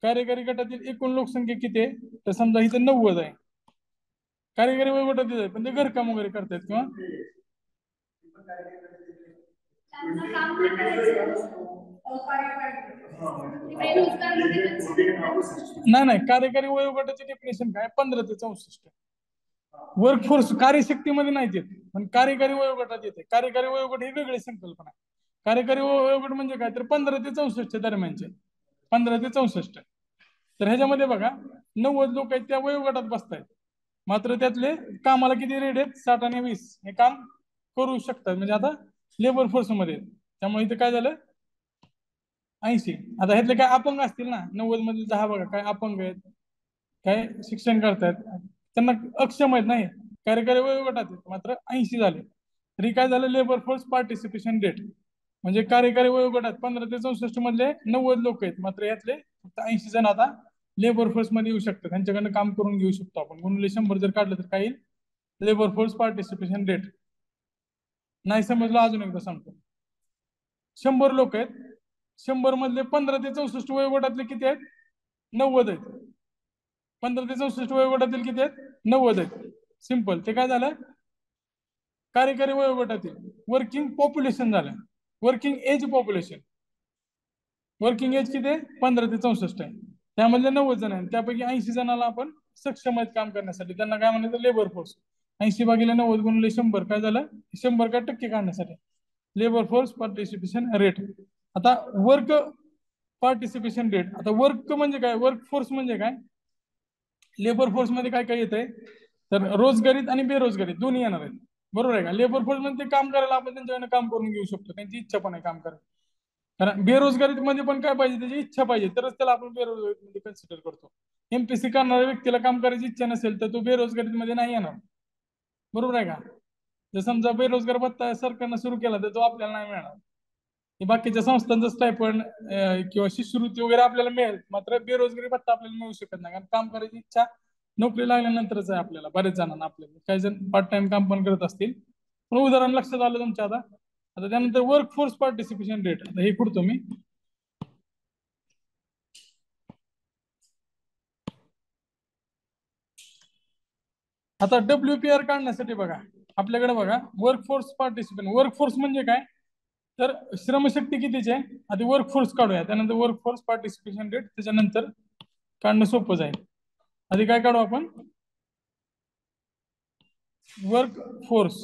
कार्यकारी गटातील एकूण लोकसंख्या किती आहे तर समजा इथं 90 आहे. कार्यकारी वयोगटातील आहे पण ते घरकाम वगैरे करतात किंवा नाही नाही, कार्यकारी वयोगटाचे डेफिनेशन काय? 15 ते 64. वर्कफोर्स कार्यशक्तीमध्ये नाही येत, पण कार्यकारी वयोगटात येते. कार्यकारी वयोगट ही वेगळी संकल्पना आहे. कार्यकारी वयोगट म्हणजे काय तर 15 ते 64 दरम्यानचे, 15 ते 64. तर ह्याच्यामध्ये बघा 90 लोक आहेत त्या वयोगटात बसतायत, मात्र त्यातले कामाला किती रेट आहेत? 60 आणि 20 हे काम करू शकतात, म्हणजे आता लेबर फोर्स मध्ये. त्यामुळे इथं काय झालं? 80. आता ह्यातले काय अपंग असतील ना, 90 मधले 10 बघा काय अपंग आहेत, काय शिक्षण करतायत, त्यांना अक्षम आहेत नाही, कार्यकारी वयोगटात आहेत, मात्र 80 झाले. तरी काय झालं? लेबर फोर्स पार्टिसिपेशन रेट म्हणजे कार्यकारी वयोगटात 15 ते 64 मधले 90 लोक आहेत, मात्र यातले फक्त 80 जण आता लेबर फोर्स मध्ये येऊ शकतात. त्यांच्याकडनं काम करून घेऊ शकतो आपण. गुणिले 100 जर काढलं तर काय येईल? Labour force participation rate. नाही समजलं अजून एकदा सांगतो. 100 लोक आहेत, 100 मधले 15 ते 64 वयोगटातले किती आहेत? 90 आहेत. 15 ते 64 वयोगटातील किती आहेत? 90 आहेत. सिंपल. ते काय झालं? कार्यकारी वयोगटातील वर्किंग पॉप्युलेशन झालं. Working age population, working age किती आहे? 15 ते 64 आहे. त्यामधले 90 जण आहेत, त्यापैकी 80 जणांना आपण सक्षम आहेत काम करण्यासाठी. त्यांना काय म्हणायचं? Labour force. 80 भागिले 90 गुणिले 100 काय झालं? 100 काय टक्के काढण्यासाठी लेबर फोर्स पार्टिसिपेशन रेट. आता वर्क पार्टिसिपेशन रेट, आता वर्क म्हणजे काय? वर्क फोर्स म्हणजे काय? लेबर फोर्स मध्ये काय काय येत आहे तर रोजगारीत आणि बेरोजगारीत दोन्ही येणार आहेत. बरोबर आहे का? लेबर फोर्स मध्ये काम करायला आपण त्यांच्याकडे काम करून घेऊ शकतो, त्यांची इच्छा पण आहे काम करायला. कारण बेरोजगारीत मध्ये पण काय पाहिजे? त्याची इच्छा पाहिजे, तरच त्याला आपण बेरोजगारीत मध्ये कन्सिडर करतो. MPSC करणाऱ्या व्यक्तीला काम करायची इच्छा नसेल तर तो बेरोजगारीत मध्ये नाही येणार. बरोबर आहे का? जर समजा बेरोजगार भत्ता सरकारनं सुरू केला तर तो आपल्याला नाही मिळणार. बाकीच्या संस्थांचं स्टायपंड किंवा शिष्यवृत्ती वगैरे आपल्याला मिळेल, मात्र बेरोजगारी भत्ता आपल्याला मिळू शकत नाही. कारण काम करायची इच्छा नोकरी लागल्यानंतरच आहे आपल्याला. बरेच जणांना, आपल्याला काही जण पार्ट टाइम काम पण करत असतील. पण उदाहरण लक्षात आलं तुमच्या आता. आता त्यानंतर वर्क फोर्स पार्टिसिपेशन रेट, आता हे पुढतो मी. आता WPR काढण्यासाठी बघा आपल्याकडे बघा work force participation. Work force म्हणजे काय तर श्रमशक्ती कितीची आहे आधी वर्क फोर्स काढूया, त्यानंतर वर्क फोर्स पार्टिसिपेशन रेट, त्याच्यानंतर काढणं सोपं जाईल. आधी काय काढू आपण? वर्क फोर्स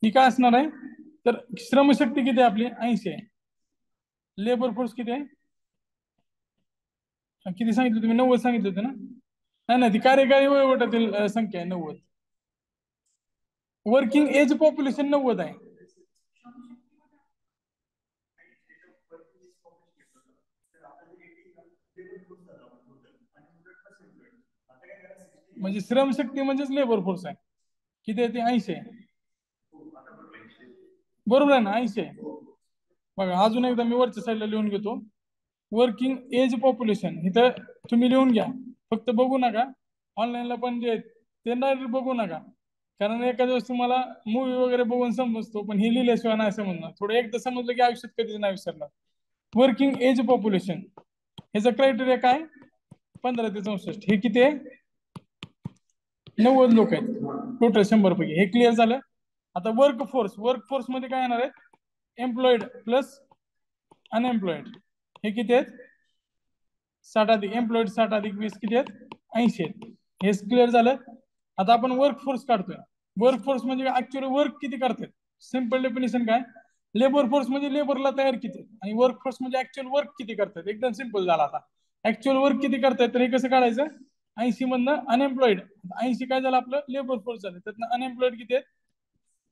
ही काय असणार आहे तर श्रमशक्ती किती आहे आपली? 80 आहे. लेबर फोर्स किती आहे? किती सांगितलं तुम्ही? 90 सांगितलं होतं ना? नाही नाही, ती कार्यकारी वयोगटातील संख्या आहे 90. वर्किंग एज पॉप्युलेशन 90 आहे. म्हणजे श्रमशक्ती म्हणजेच लेबर फोर्स आहे. किती आहे ते? 80 आहे. बरोबर आहे ना? 80 आहे. बघा अजून एकदा मी वरच्या साईडला लिहून घेतो. वर्किंग एज पॉप्युलेशन इथं तुम्ही लिहून घ्या, फक्त बघू नका. ऑनलाईनला पण जे ते डायरेक्ट बघू नका, कारण एखाद्या वेळेस तुम्हाला मूवी वगैरे बघून समजतो, पण हे लिहिल्याशिवाय नाही समजणार. थोडं एकदा समजलं की आयुष्यात कधीच नाही विसरणार. वर्किंग एज पॉप्युलेशन ह्याचा क्रायटेरिया काय? 15 ते 64. हे किती आहे? 90 लोक आहेत टोटल 100 पैकी. हे क्लिअर झालं. आता वर्क फोर्स मध्ये काय येणार आहे? Employed plus unemployed. हे किती आहेत? 60 अधिक एम्प्लॉईड 60 अधिक 20 किती आहेत? 80 आहेत. हे क्लिअर झालं. आता आपण वर्क फोर्स काढतोय. वर्क फोर्स म्हणजे ऍक्च्युअली वर्क किती करतात? सिंपल डेफिनेशन काय? लेबर फोर्स म्हणजे लेबरला तयार किती, आणि वर्क फोर्स म्हणजे ऍक्च्युअल वर्क किती करतात. एकदम सिंपल झाला. आता ऍक्च्युअल वर्क किती करतात तर हे कसं काढायचं? 80 मधनं अनएम्प्लॉईड. 80 काय झालं आपलं? लेबर फोर्स झालं. त्यातनं अनएम्प्लॉईड किती आहेत?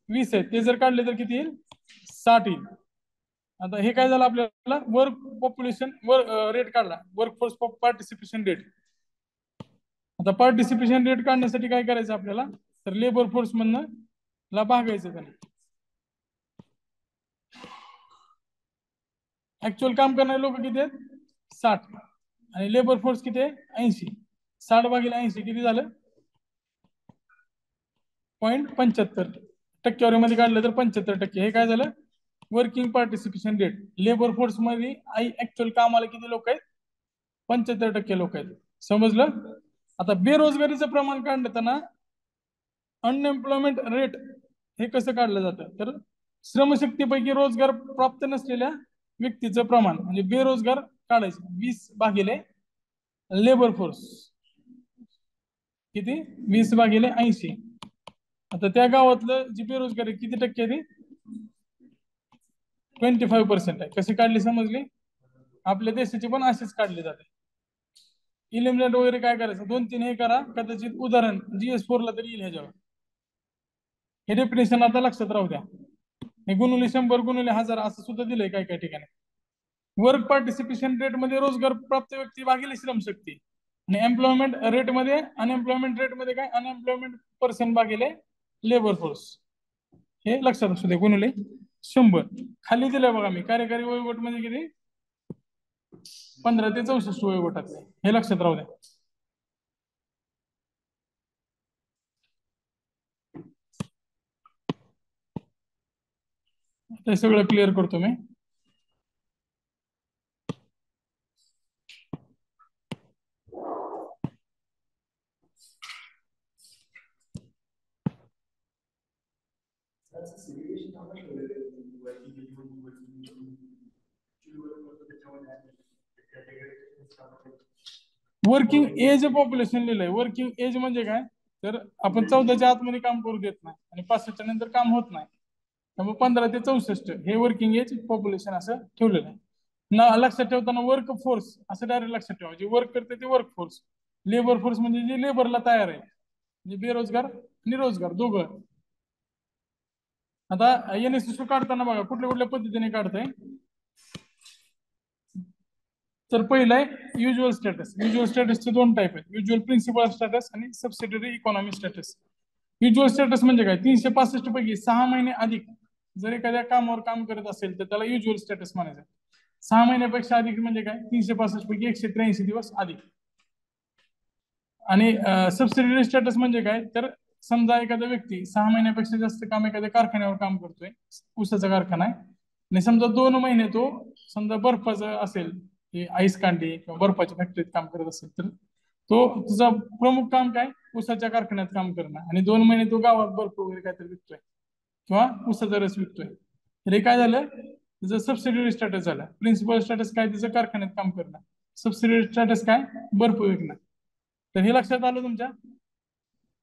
20 आहेत. ते जर काढले तर किती येईल? 60 येईल. आता हे काय झालं आपल्याला? वर्क पॉप्युलेशन रेट काढला, वर्कफोर्स पार्टिसिपेशन रेट. आता पार्टिसिपेशन रेट काढण्यासाठी काय करायचं आपल्याला? तर लेबर फोर्स मधनं ला भागायचं त्याने. ऍक्च्युअल काम करणारे लोक किती आहेत? 60. आणि लेबर फोर्स किती आहे? 80. 60 भागिले 80 किती झालं? 0.75. टक्केवारीमध्ये काढलं तर 75%. हे काय झालं? Working participation rate. Labour force मध्ये ऍक्च्युअल कामाला किती लोक आहेत? 75% लोक आहेत. समजलं? आता बेरोजगारीचं प्रमाण काढताना अनएम्प्लॉयमेंट रेट हे कसं काढलं जातं? तर श्रमशक्तीपैकी रोजगार प्राप्त नसलेल्या व्यक्तीचं प्रमाण म्हणजे बेरोजगार काढायचं. 20 भागिले लेबर फोर्स किती? 20 भागिले 80. आता त्या गावातलं जी बेरोजगारी किती टक्के आहे? 25% आहे. कशी काढली समजली? आपल्या देशाची पण अशीच काढली जाते. इलिमिनेट वगैरे काय करायचं? 2-3 हे करा. कदाचित उदाहरण GS4 ला तरी येईल ह्याच्यावर. हे डेफिनेशन आता लक्षात राहू द्या. हे गुणुले 100 गुणुले 1000 असं सुद्धा दिलंय काय काय ठिकाणी. वर्क पार्टिसिपेशन रेट मध्ये रोजगार प्राप्त व्यक्ती भागिले श्रमशक्ती, आणि एम्प्लॉयमेंट रेट मध्ये अनएम्प्लॉयमेंट रेट मध्ये काय? अनएम्प्लॉयमेंट पर्सन भागिले लेबर फोर्स. हे लक्षात असू दे. गुणुले 100. खाली दिलंय बघा मी, कार्यकारी वयोगट म्हणजे किती? 15 ते 64 वयोगटातले. हे लक्षात राहू द्या. ते सगळं क्लिअर करतो मी. वर्किंग एज पॉप्युलेशन लिहिलंय. वर्किंग एज म्हणजे काय? तर आपण 14च्या आतमध्ये काम करू देत नाही, आणि 65च्या नंतर काम होत नाही. त्यामुळे 15 ते 64 हे वर्किंग एज पॉप्युलेशन असं ठेवलेलं आहे. ना लक्षात ठेवताना वर्क फोर्स असं डायरेक्ट लक्षात ठेवा. जे वर्क करते ते वर्क फोर्स. लेबर फोर्स म्हणजे जे लेबरला तयार आहे, म्हणजे बेरोजगार आणि रोजगार दोघं. आता NSS काढताना बघा कुठल्या कुठल्या पद्धतीने काढताय. तर पहिलं आहे युज्युअल स्टेटस. युज्युअल स्टेटसचे 2 टाईप आहेत, युज्युअल प्रिन्सिपल स्टेटस आणि subsidiary economy status. Usual status म्हणजे काय? 365 पैकी 6 महिने अधिक जर एखाद्या कामावर काम करत असेल तर त्याला युज्युअल स्टेटस म्हणायचं. 6 महिन्यापेक्षा अधिक म्हणजे काय? 365 पैकी 183 दिवस अधिक. आणि सबसिडरी स्टेटस म्हणजे काय? तर समजा एखादा व्यक्ती 6 महिन्यापेक्षा जास्त काम एखाद्या कारखान्यावर काम करतोय, ऊसाचा कारखाना आहे, आणि समजा 2 महिने तो समजा बर्फाचं असेल, आईस कांडी किंवा बर्फाच्या फॅक्टरीत काम करत असेल, तर तो तुझा प्रमुख काम काय? ऊसाच्या कारखान्यात काम करणं, आणि 2 महिने तो गावात बर्फ वगैरे काहीतरी विकतोय किंवा ऊसाचा रस विकतोय. तर हे काय झालं? त्याचं सबसिडरी स्टेटस झालं. प्रिन्सिपल स्टेटस काय? त्याचं कारखान्यात काम करणं. सबसिडरी स्टेटस काय? बर्फ विकणं. तर हे लक्षात आलं तुमच्या?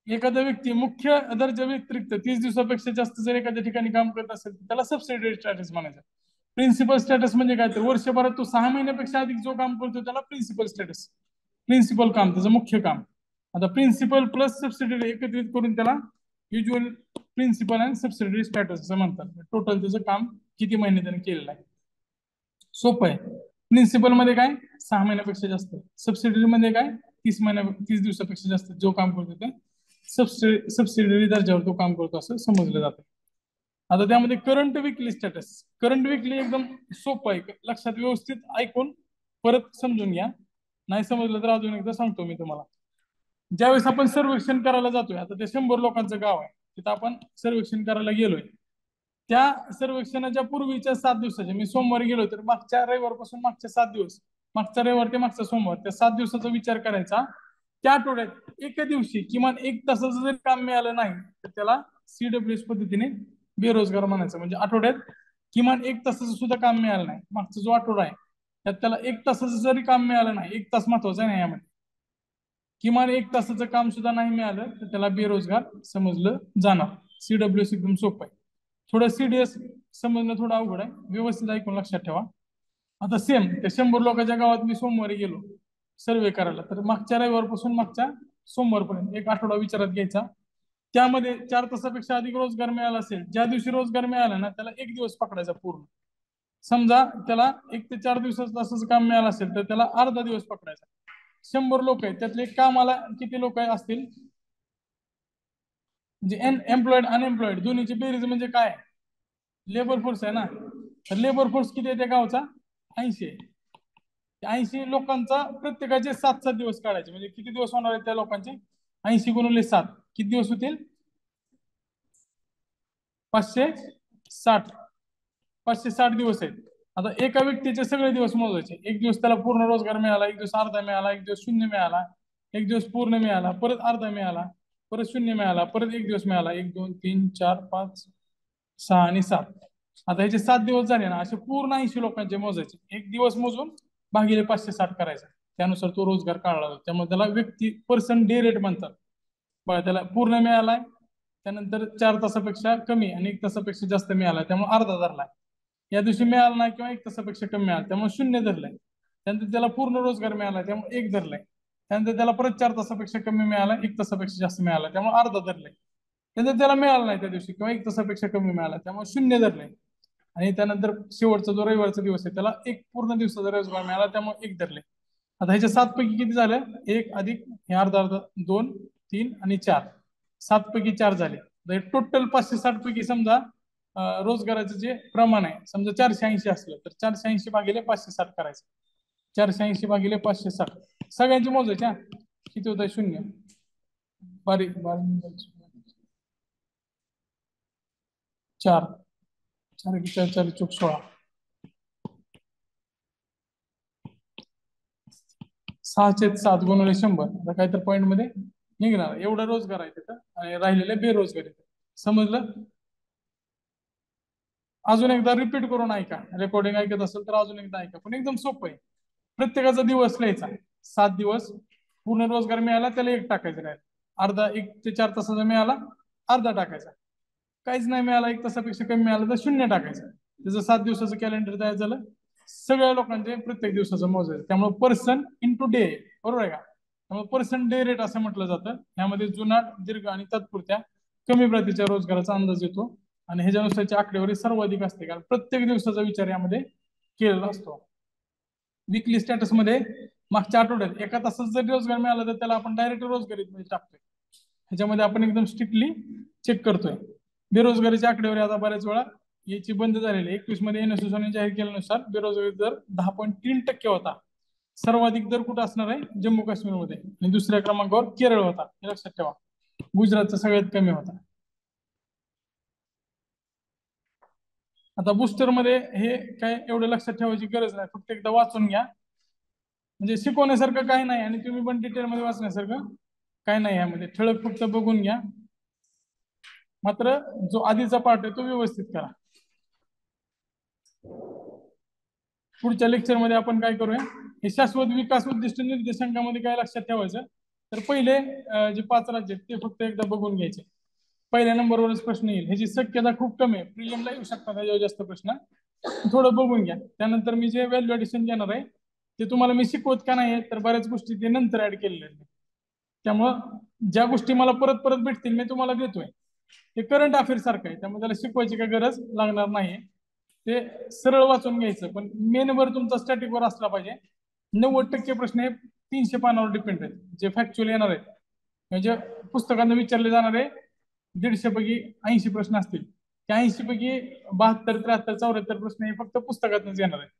एखादा व्यक्ती मुख्य दर्जा व्यतिरिक्त 30 दिवसापेक्षा जास्त जर एखाद्या ठिकाणी काम करत असेल तर त्याला सबसिडरी स्टेटस म्हणायचं. प्रिन्सिपल स्टेटस म्हणजे काय? तर वर्षभरात तो 6 महिन्यापेक्षा अधिक जो काम करतो त्याला प्रिन्सिपल स्टेटस. प्रिन्सिपल काम, त्याचं मुख्य काम. आता प्रिन्सिपल प्लस सबसिडरी एकत्रित करून त्याला युज्युअल प्रिन्सिपल आणि सबसिडरी स्टॅटस असं म्हणतात. टोटल त्याचं काम किती महिने त्याने केलेलं आहे. सोपं आहे. प्रिन्सिपल मध्ये काय 6 महिन्यापेक्षा जास्त, सबसिडरी मध्ये काय 30 दिवसापेक्षा जास्त जो काम करतो ते सबसिडरी दर्जावर तो काम करतो असं समजलं जातं. आता त्यामध्ये करंट विकली स्टॅटस, करंट विकली एकदम सोपं आहे, लक्षात व्यवस्थित ऐकून परत समजून घ्या. नाही समजलं तर अजून एकदा सांगतो मी तुम्हाला. ज्यावेळेस आपण सर्वेक्षण करायला जातोय, आता ते 100 लोकांचं गाव आहे, तिथं आपण सर्वेक्षण करायला गेलोय. त्या सर्वेक्षणाच्या पूर्वीच्या 7 दिवसाच्या, मी सोमवारी गेलो तर मागच्या रविवारपासून मागच्या 7 दिवस, मागचा रविवार ते मागचा सोमवार, त्या 7 दिवसाचा विचार करायचा. त्या आठवड्यात एका दिवशी किमान 1 तासाचं जरी काम मिळालं नाही तर त्याला CWS पद्धतीने बेरोजगार म्हणायचं. म्हणजे आठवड्यात किमान 1 तासाचं सुद्धा काम मिळालं नाही, मागचा जो आठवडा आहे त्यात त्याला 1 तासाचं जरी काम मिळालं नाही, 1 तास महत्वाचा आहे ना यामध्ये, किमान 1 तासाचं काम सुद्धा नाही मिळालं तर त्याला बेरोजगार समजलं जाणार. CWS एकदम सोपं आहे. थोडं CDS समजणं थोडं अवघड आहे, व्यवस्थित ऐकून लक्षात ठेवा. आता सेम त्या 100 लोकांच्या गावात मी सोमवारी गेलो सर्वे करायला, तर मागच्या रविवारपासून मागच्या सोमवारपर्यंत एक आठवडा विचारात घ्यायचा. त्यामध्ये 4 तासापेक्षा अधिक रोजगार मिळाला असेल, ज्या दिवशी रोजगार मिळाला ना त्याला 1 दिवस पकडायचा पूर्ण. समजा त्याला 1 ते 4 दिवसाचं काम मिळालं असेल तर त्याला अर्धा दिवस पकडायचा. 100 लोक आहेत, त्यातले कामाला किती लोक असतील, म्हणजे एम्प्लॉइड अनएम्प्लॉइड दोन्हीची बेरीज म्हणजे काय, लेबर फोर्स आहे ना. तर लेबर फोर्स किती आहे त्या गावचा, 80 आहे. 80 लोकांचा प्रत्येकाचे 7-7 दिवस काढायचे, म्हणजे किती दिवस होणार आहेत त्या लोकांचे, 80 गुणिले 7 किती दिवस होतील, 560. 560 दिवस आहेत. आता एका व्यक्तीचे सगळे दिवस मोजायचे. एक दिवस त्याला पूर्ण रोजगार मिळाला, एक दिवस अर्धा मिळाला, एक दिवस शून्य मिळाला, एक दिवस पूर्ण मिळाला, परत अर्धा मिळाला, परत शून्य मिळाला, परत एक दिवस मिळाला, 1 2 3 4 5 6 आणि 7. आता ह्याचे 7 दिवस झाले ना, असे पूर्ण 80 लोकांचे मोजायचे. एक दिवस मोजून भागिले 560 करायचा, त्यानुसार तो रोजगार काढला जातो. त्यामुळे त्याला व्यक्ती पर्सन डे रेट म्हणतात. बघा त्याला पूर्ण मिळालाय, त्यानंतर 4 तासापेक्षा कमी आणि 1 तासापेक्षा जास्त मिळाला त्यामुळे अर्धा धरलाय. या दिवशी मिळाला नाही किंवा 1 तासापेक्षा कमी मिळाला त्यामुळे शून्य धरलाय. त्यानंतर त्याला पूर्ण रोजगार मिळाला त्यामुळे 1 धरलाय. त्यानंतर त्याला परत 4 तासापेक्षा कमी मिळाला, 1 तासापेक्षा जास्त मिळाला त्यामुळे अर्धा धरलाय. त्यानंतर त्याला मिळाला नाही त्या दिवशी किंवा 1 तासापेक्षा कमी मिळाला त्यामुळे शून्य धरलाय. आणि त्यानंतर शेवटचा जो रविवारचा दिवस आहे त्याला 1 पूर्ण दिवसाचा रोजगार मिळाला त्यामुळे 1 धरले. आता ह्याच्या 7 पैकी किती झालं, 1 अधिक हे अर्धा अर्धा 2 3 आणि 4, 7 पैकी 4 झाले. टोटल 560 पैकी समजा रोजगाराचं जे प्रमाण आहे, समजा 480 असलं तर 480 भागिले 560 करायचं. 480 भागिले 560 सगळ्यांची मोजायच्या, किती होत आहे, शून्य बारीक 4 4 4 4 चूक 16, 6/7 गुणिले 100 आता काय तर पॉईंट मध्ये निघणार. एवढा रोजगार आहे तिथं आणि राहिलेले बेरोजगार आहेत. समजलं. अजून एकदा रिपीट करून ऐका, रेकॉर्डिंग ऐकत असेल तर अजून एकदा ऐका, पण एकदम सोपं आहे. प्रत्येकाचा दिवस लिहायचा, 7 दिवस पूर्ण रोजगार मिळाला त्याला 1 टाकायचं, राहील अर्धा 1 ते 4 तासाचा मिळाला अर्धा टाकायचा, काहीच नाही मिळाला 1 तासापेक्षा कमी मिळाला तर शून्य टाकायचं. त्याचं 7 दिवसाचं कॅलेंडर तयार झालं. सगळ्या लोकांचे प्रत्येक दिवसाचं मोजायचं. त्यामुळे पर्सन इंटू डे, बरोबर आहे का. त्यामुळे पर्सन डे रेट असं म्हटलं जातं. यामध्ये जुनाट, दीर्घ आणि तात्पुरत्या कमी प्रतीच्या रोजगाराचा अंदाज येतो आणि ह्याच्यानुसारची आकडेवारी सर्वाधिक असते, कारण प्रत्येक दिवसाचा विचार यामध्ये केलेला असतो. विकली स्टॅटस मध्ये मागच्या आठवड्यात 1 तासाचा जरी रोजगार मिळाला तर त्याला आपण डायरेक्ट रोजगारीत मध्ये टाकतोय. ह्याच्यामध्ये आपण एकदम स्ट्रिक्टली चेक करतोय. बेरोजगारीची आकडेवारी आता बऱ्याच वेळा याची बंद झालेली. 21 मध्ये NSSने जाहीर केल्यानुसार बेरोजगारी दर 10.3% होता. सर्वाधिक दर कुठं असणार आहे, जम्मू काश्मीरमध्ये, आणि दुसऱ्या क्रमांकावर केरळ होता, हे लक्षात ठेवा. गुजरातचा सगळ्यात कमी होता. आता बुस्टर मध्ये हे काय एवढं लक्षात ठेवायची गरज नाही, फक्त एकदा वाचून घ्या. म्हणजे शिकवण्यासारखं काही नाही आणि तुम्ही पण डिटेल मध्ये वाचण्यासारखं काही नाही यामध्ये, ठळक फक्त बघून घ्या. मात्र जो आधीचा पार्ट आहे तो व्यवस्थित करा. पुढच्या लेक्चर मध्ये आपण काय करूया, हे शाश्वत विकास उद्दिष्ट निर्देशांकामध्ये काय लक्षात ठेवायचं, तर पहिले जे 5 राज्य आहेत ते फक्त एकदा बघून घ्यायचे. पहिल्या नंबरवरच प्रश्न येईल, ह्याची शक्यता खूप कमी आहे, प्रिलियमला येऊ शकतात त्याच्यावर जास्त प्रश्न, थोडं बघून घ्या. त्यानंतर मी जे व्हॅल्यू ऍडिशन देणार आहे ते तुम्हाला मी शिकवत का नाही तर बऱ्याच गोष्टी ते नंतर ऍड केलेल्या आहेत. त्यामुळं ज्या गोष्टी मला परत परत भेटतील मी तुम्हाला देतोय, ते करंट अफेअर सारखं आहे, त्यामुळे त्याला शिकवायची काही गरज लागणार नाही. ते सरळ वाचून घ्यायचं, पण मेन वर तुमचा स्टॅटिक वर असला पाहिजे. 90% प्रश्न हे 300 पानावर डिपेंड आहेत, जे फॅक्च्युअल येणार आहेत. म्हणजे पुस्तकांना विचारले जाणारे 150 पैकी 80 प्रश्न असतील, त्या 80 पैकी 72, 73, 74 प्रश्न हे फक्त पुस्तकातूनच येणार आहेत.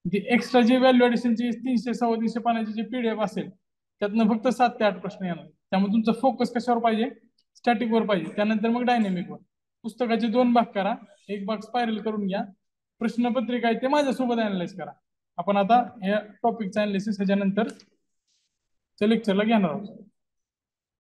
जे एक्स्ट्रा जे व्हॅल्यू ऍडिशनची 300, 350 पानाची जी पीडीएफ असेल, त्यातनं फक्त 7 ते 8 प्रश्न येणार. त्यामुळे तुमचा फोकस कशावर पाहिजे? स्टॅटिक वर पाहिजे. त्यानंतर मग डायनेमिक वर. पुस्तकाचे 2 भाग करा, एक भाग स्पायरल करून घ्या. प्रश्नपत्रिका आहे ते माझ्यासोबत अनालाइज करा. आपण आता या टॉपिकचं अनालिसिस ह्याच्यानंतर लेक्चरला घेणार आहोत.